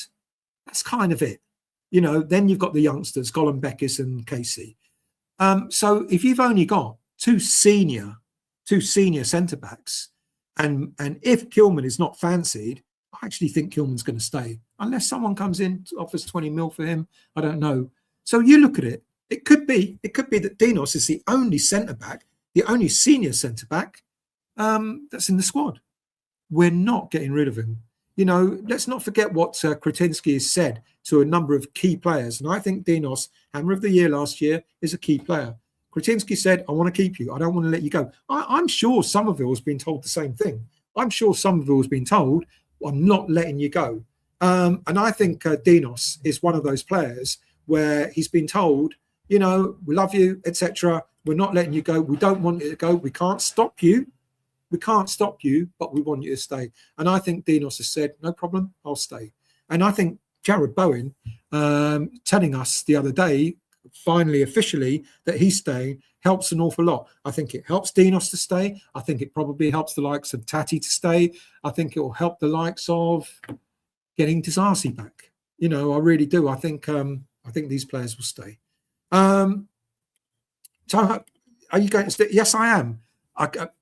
that's kind of it. You know, then you've got the youngsters, Golan Beckis and Casey. So if you've only got two senior centre backs, and if Kilman is not fancied, I actually think Kilman's going to stay unless someone comes in, offers 20 mil for him. I don't know. So you look at it. It could be that Dinos is the only centre back, the only senior centre back that's in the squad. We're not getting rid of him. You know, let's not forget what Crysencio has said to a number of key players. And I think Dinos, Hammer of the Year last year, is a key player. Crysencio said, I want to keep you. I don't want to let you go. I'm sure Summerville has been told the same thing. I'm sure Summerville has been told, I'm not letting you go. And I think Dinos is one of those players where he's been told, you know, we love you, etc. We're not letting you go. We don't want you to go. We can't stop you. We can't stop you, but we want you to stay. And I think Dinos has said, no problem, I'll stay. And I think Jarrod Bowen telling us the other day, finally, officially, that he's staying helps an awful lot. I think it helps Dinos to stay. I think it probably helps the likes of Tati to stay. I think it will help the likes of getting Disasi back. You know, I really do. I think these players will stay. So are you going to stay? Yes, I am.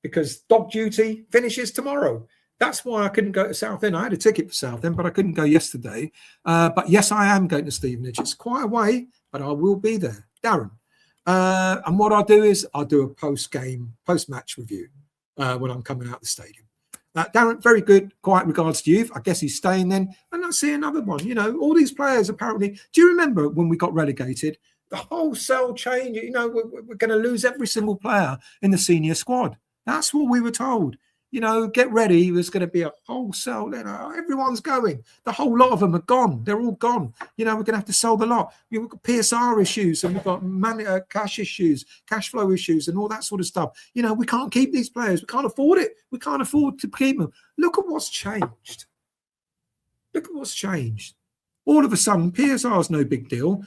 Because dog duty finishes tomorrow. That's why I couldn't go to Southend. I had a ticket for Southend, but I couldn't go yesterday. But yes, I am going to Stevenage. It's quite a way, but I will be there. Darren. And what I'll do is I'll do a post-match review when I'm coming out of the stadium. Darren, very good. Quiet regards to you. I guess he's staying then. And I'll see another one. You know, all these players apparently. Do you remember when we got relegated? The wholesale change, you know, we're going to lose every single player in the senior squad. That's what we were told. You know, get ready. There's going to be a wholesale. You know, everyone's going. The whole lot of them are gone. They're all gone. You know, we're going to have to sell the lot. We've got PSR issues and we've got cash issues, cash flow issues and all that sort of stuff. You know, we can't keep these players. We can't afford it. We can't afford to keep them. Look at what's changed. Look at what's changed. All of a sudden, PSR is no big deal.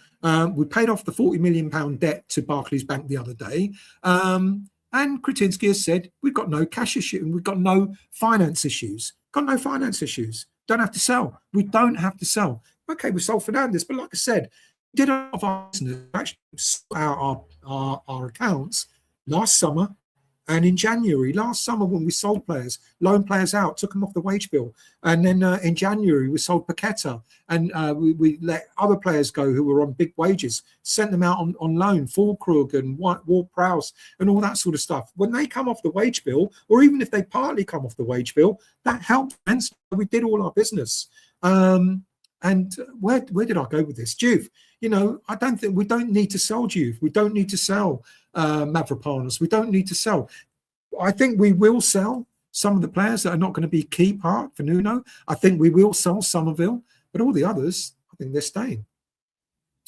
We paid off the £40 million debt to Barclays Bank the other day. And Crysencio has said, we've got no cash issue and we've got no finance issues. Got no finance issues. Don't have to sell. We don't have to sell. Okay, we sold Fernandes. But like I said, did a lot of our business, actually sort out our accounts last summer and in January. Last summer, when we sold players, loaned players out, took them off the wage bill. And then in January, we sold Paqueta, and we let other players go who were on big wages, sent them out on loan, Fulkrug and Ward-Prowse and all that sort of stuff. When they come off the wage bill, or even if they partly come off the wage bill, that helped. And so we did all our business. And where did I go with this? Juve, I don't think we don't need to sell Juve. We don't need to sell Mavropanos. We don't need to sell. I think we will sell some of the players that are not going to be key part for Nuno. I think we will sell Summerville, but all the others, I think they're staying.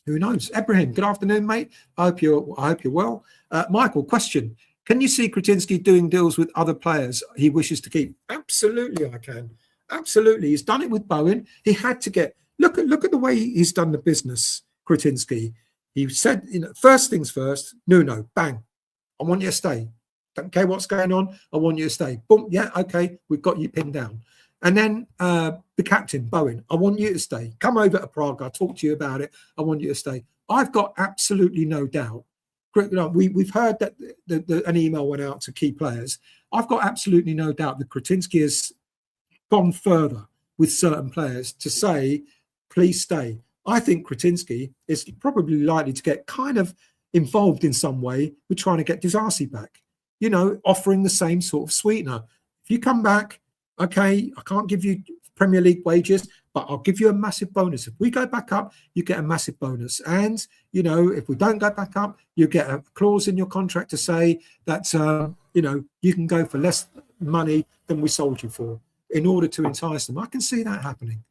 Who knows? Ibrahim, good afternoon, mate. I hope you're well. Michael, question: can you see Crysencio doing deals with other players he wishes to keep? Absolutely, I can. Absolutely, he's done it with Bowen. He had to get look at the way he's done the business. Crysencio. He said, first things first, Nuno, bang, I want you to stay. Don't care what's going on, I want you to stay. Boom, yeah, okay, we've got you pinned down. And then the captain, Bowen, I want you to stay. Come over to Prague, I'll talk to you about it. I want you to stay. I've got absolutely no doubt. We've heard that an email went out to key players. I've got absolutely no doubt that Crysencio has gone further with certain players to say, please stay. I think Crysencio is probably likely to get kind of involved in some way with trying to get derisory back, offering the same sort of sweetener. If you come back, okay, I can't give you Premier League wages, but I'll give you a massive bonus. If we go back up, you get a massive bonus. And, if we don't go back up, you get a clause in your contract to say that, you can go for less money than we sold you for in order to entice them. I can see that happening.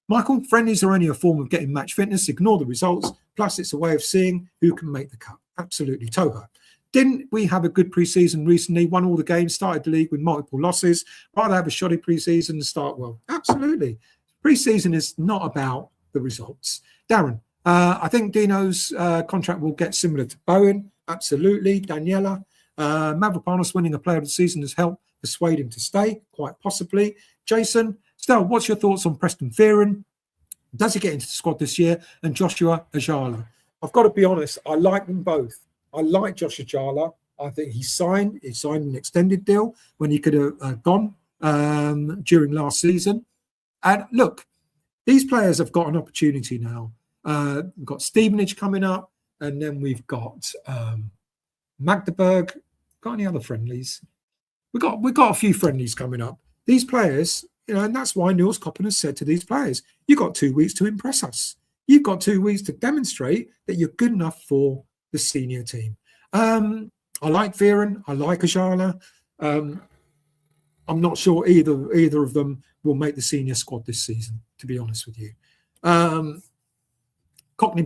Michael, friendlies are only a form of getting match fitness. Ignore the results. Plus, it's a way of seeing who can make the cut. Absolutely. Toha. Didn't we have a good pre-season recently? Won all the games, started the league with multiple losses. Rather have a shoddy pre-season and start well. Absolutely. Pre-season is not about the results. Darren, I think Dino's contract will get similar to Bowen. Absolutely. Daniela. Mavropanos winning a player of the season has helped persuade him to stay, quite possibly. Jason, Stel, what's your thoughts on Preston Fearon? Does he get into the squad this year? And Joshua Ajala. I've got to be honest, I like them both. I like Josh Ajala. I think he signed an extended deal when he could have gone during last season. And look, these players have got an opportunity now. We've got Stevenage coming up, and then we've got Magdeburg. Got any other friendlies? We've got a few friendlies coming up. These players, and that's why Niels Koppen has said to these players, you've got 2 weeks to impress us. You've got 2 weeks to demonstrate that you're good enough for the senior team. I like Fearon. I like Ajala. I'm not sure either of them will make the senior squad this season, to be honest with you. Cockney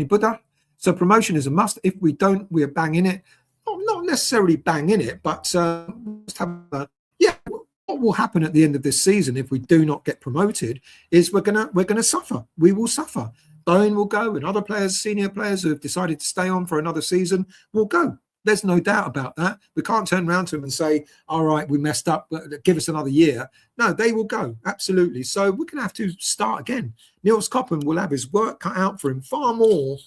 Buddha. So promotion is a must. If we don't, we're bang in it. Not necessarily bang in it, but what will happen at the end of this season if we do not get promoted is we're gonna suffer. We will suffer. Bowen will go, and other players, senior players who have decided to stay on for another season will go. There's no doubt about that. We can't turn around to them and say, all right, we messed up, but give us another year. No, they will go. Absolutely. So we're going to have to start again. Niels Koppen will have his work cut out for him far more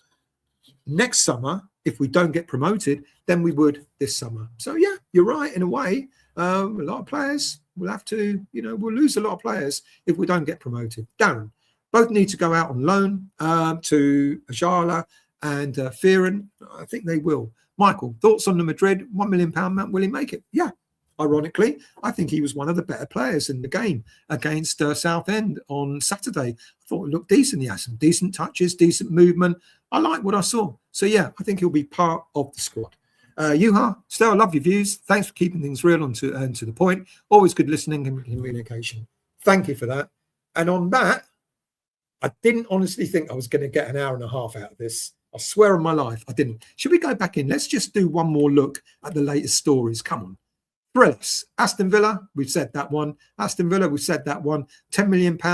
next summer if we don't get promoted than we would this summer. So, yeah, you're right in a way. A lot of players will have to, we'll lose a lot of players if we don't get promoted. Darren, both need to go out on loan to Ajala and Fearon. I think they will. Michael, thoughts on the Madrid £1 million man? Will he make it? Yeah. Ironically, I think he was one of the better players in the game against Southend on Saturday. I thought it looked decent. He had some decent touches, decent movement. I like what I saw. So, yeah, I think he'll be part of the squad. Yuha, still, I love your views. Thanks for keeping things real and to the point. Always good listening and communication. Thank you for that. And on that, I didn't honestly think I was going to get an hour and a half out of this. I swear on my life, I didn't. Should we go back in? Let's just do one more look at the latest stories. Come on. Thrills. Aston Villa, we've said that one. Aston Villa, we've said that one. £10 million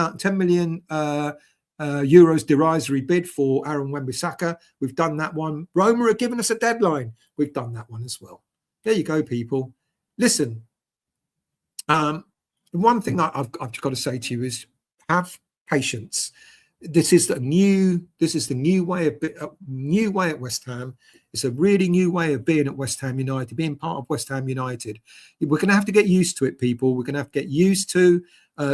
euros derisory bid for Aaron Wan-Bissaka. We've done that one. Roma are giving us a deadline. We've done that one as well. There you go, people. Listen, the one thing that I've got to say to you is have patience. This is the new way at West Ham. It's a really new way of being at West Ham United, being part of West Ham United. We're going to have to get used to it, people. We're going to have to get used to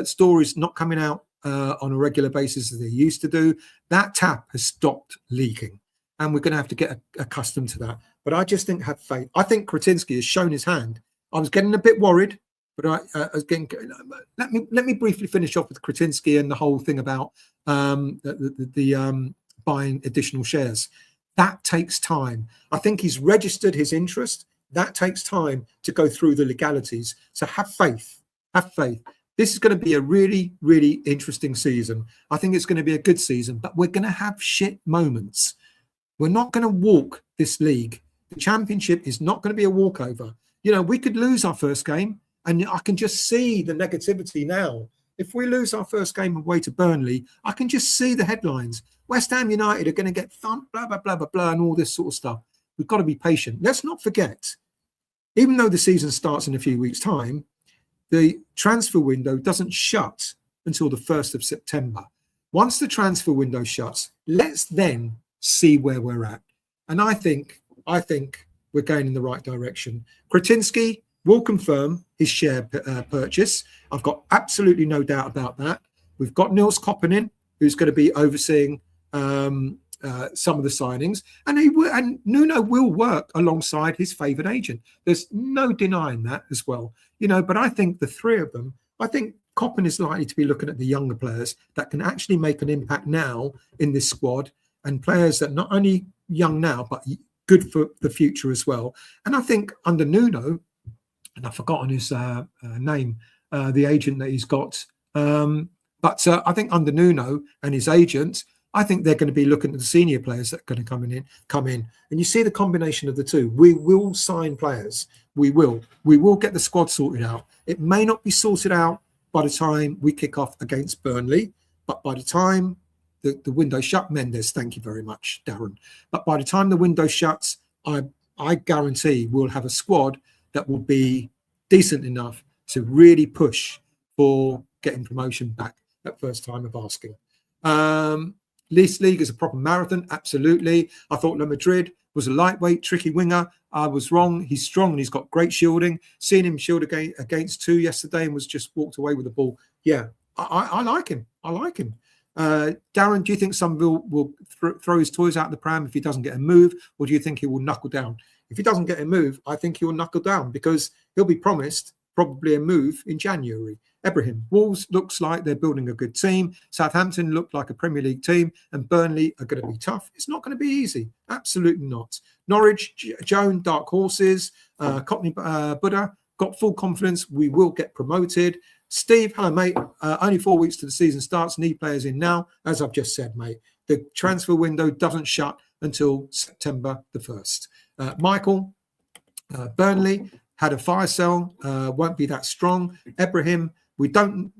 stories not coming out on a regular basis as they used to do. That tap has stopped leaking, and we're going to have to get accustomed to that. But I just think, have faith. I think Crysencio has shown his hand. I was getting a bit worried, but I was getting. Let me briefly finish off with Crysencio and the whole thing about the buying additional shares. That takes time. I think he's registered his interest. That takes time to go through the legalities. So have faith. Have faith. This is going to be a really, really interesting season. I think it's going to be a good season, but we're going to have shit moments. We're not going to walk this league. The Championship is not going to be a walkover. You know, we could lose our first game, and I can just see the negativity now. If we lose our first game away to Burnley, I can just see the headlines. West Ham United are going to get thumped, blah, blah, blah, blah, blah, and all this sort of stuff. We've got to be patient. Let's not forget, even though the season starts in a few weeks' time, the transfer window doesn't shut until the 1st of September. Once the transfer window shuts, let's then see where we're at. And I think we're going in the right direction. Crysencio will confirm his share purchase. I've got absolutely no doubt about that. We've got Nils Koppinen, who's going to be overseeing some of the signings, and Nuno will work alongside his favoured agent. There's no denying that as well, you know. But I think the three of them, I think Koppinen is likely to be looking at the younger players that can actually make an impact now in this squad, and players that not only young now but good for the future as well. And I think under Nuno, and I've forgotten his name, the agent that he's got. But I think under Nuno and his agent, I think they're going to be looking at the senior players that are going to come in. And you see the combination of the two. We will sign players. We will get the squad sorted out. It may not be sorted out by the time we kick off against Burnley, but by the time the window shut, Mendes, thank you very much, Darren. But by the time the window shuts, I guarantee we'll have a squad that will be decent enough to really push for getting promotion back at first time of asking. This league is a proper marathon, absolutely. I thought La Madrid was a lightweight, tricky winger. I was wrong. He's strong and he's got great shielding. Seeing him shield against two yesterday and was just walked away with the ball. Yeah, I like him. I like him. Darren, do you think Summerville will throw his toys out the pram if he doesn't get a move, or do you think he will knuckle down? If he doesn't get a move, I think he'll knuckle down because he'll be promised probably a move in January. Ibrahim, Wolves looks like they're building a good team. Southampton look like a Premier League team, and Burnley are going to be tough. It's not going to be easy. Absolutely not. Norwich, Joan, dark horses. Cockney Buddha, got full confidence. We will get promoted. Steve, hello, mate. Only 4 weeks to the season starts. Need players in now. As I've just said, mate, the transfer window doesn't shut until September the 1st. Michael, Burnley had a fire sale. Won't be that strong. Ibrahim, we don't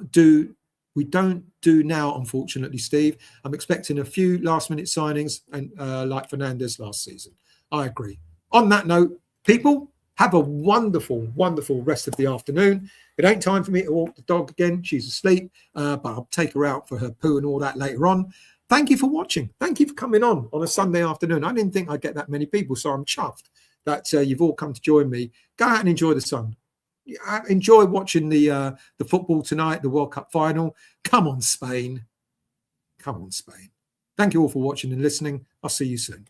do now, unfortunately, Steve. I'm expecting a few last-minute signings and like Fernandes last season. I agree. On that note, people, have a wonderful, wonderful rest of the afternoon. It ain't time for me to walk the dog again. She's asleep, but I'll take her out for her poo and all that later on. Thank you for watching. Thank you for coming on a Sunday afternoon. I didn't think I'd get that many people, so I'm chuffed that you've all come to join me. Go out and enjoy the sun. Enjoy watching the football tonight, the World Cup final. Come on, Spain. Come on, Spain. Thank you all for watching and listening. I'll see you soon.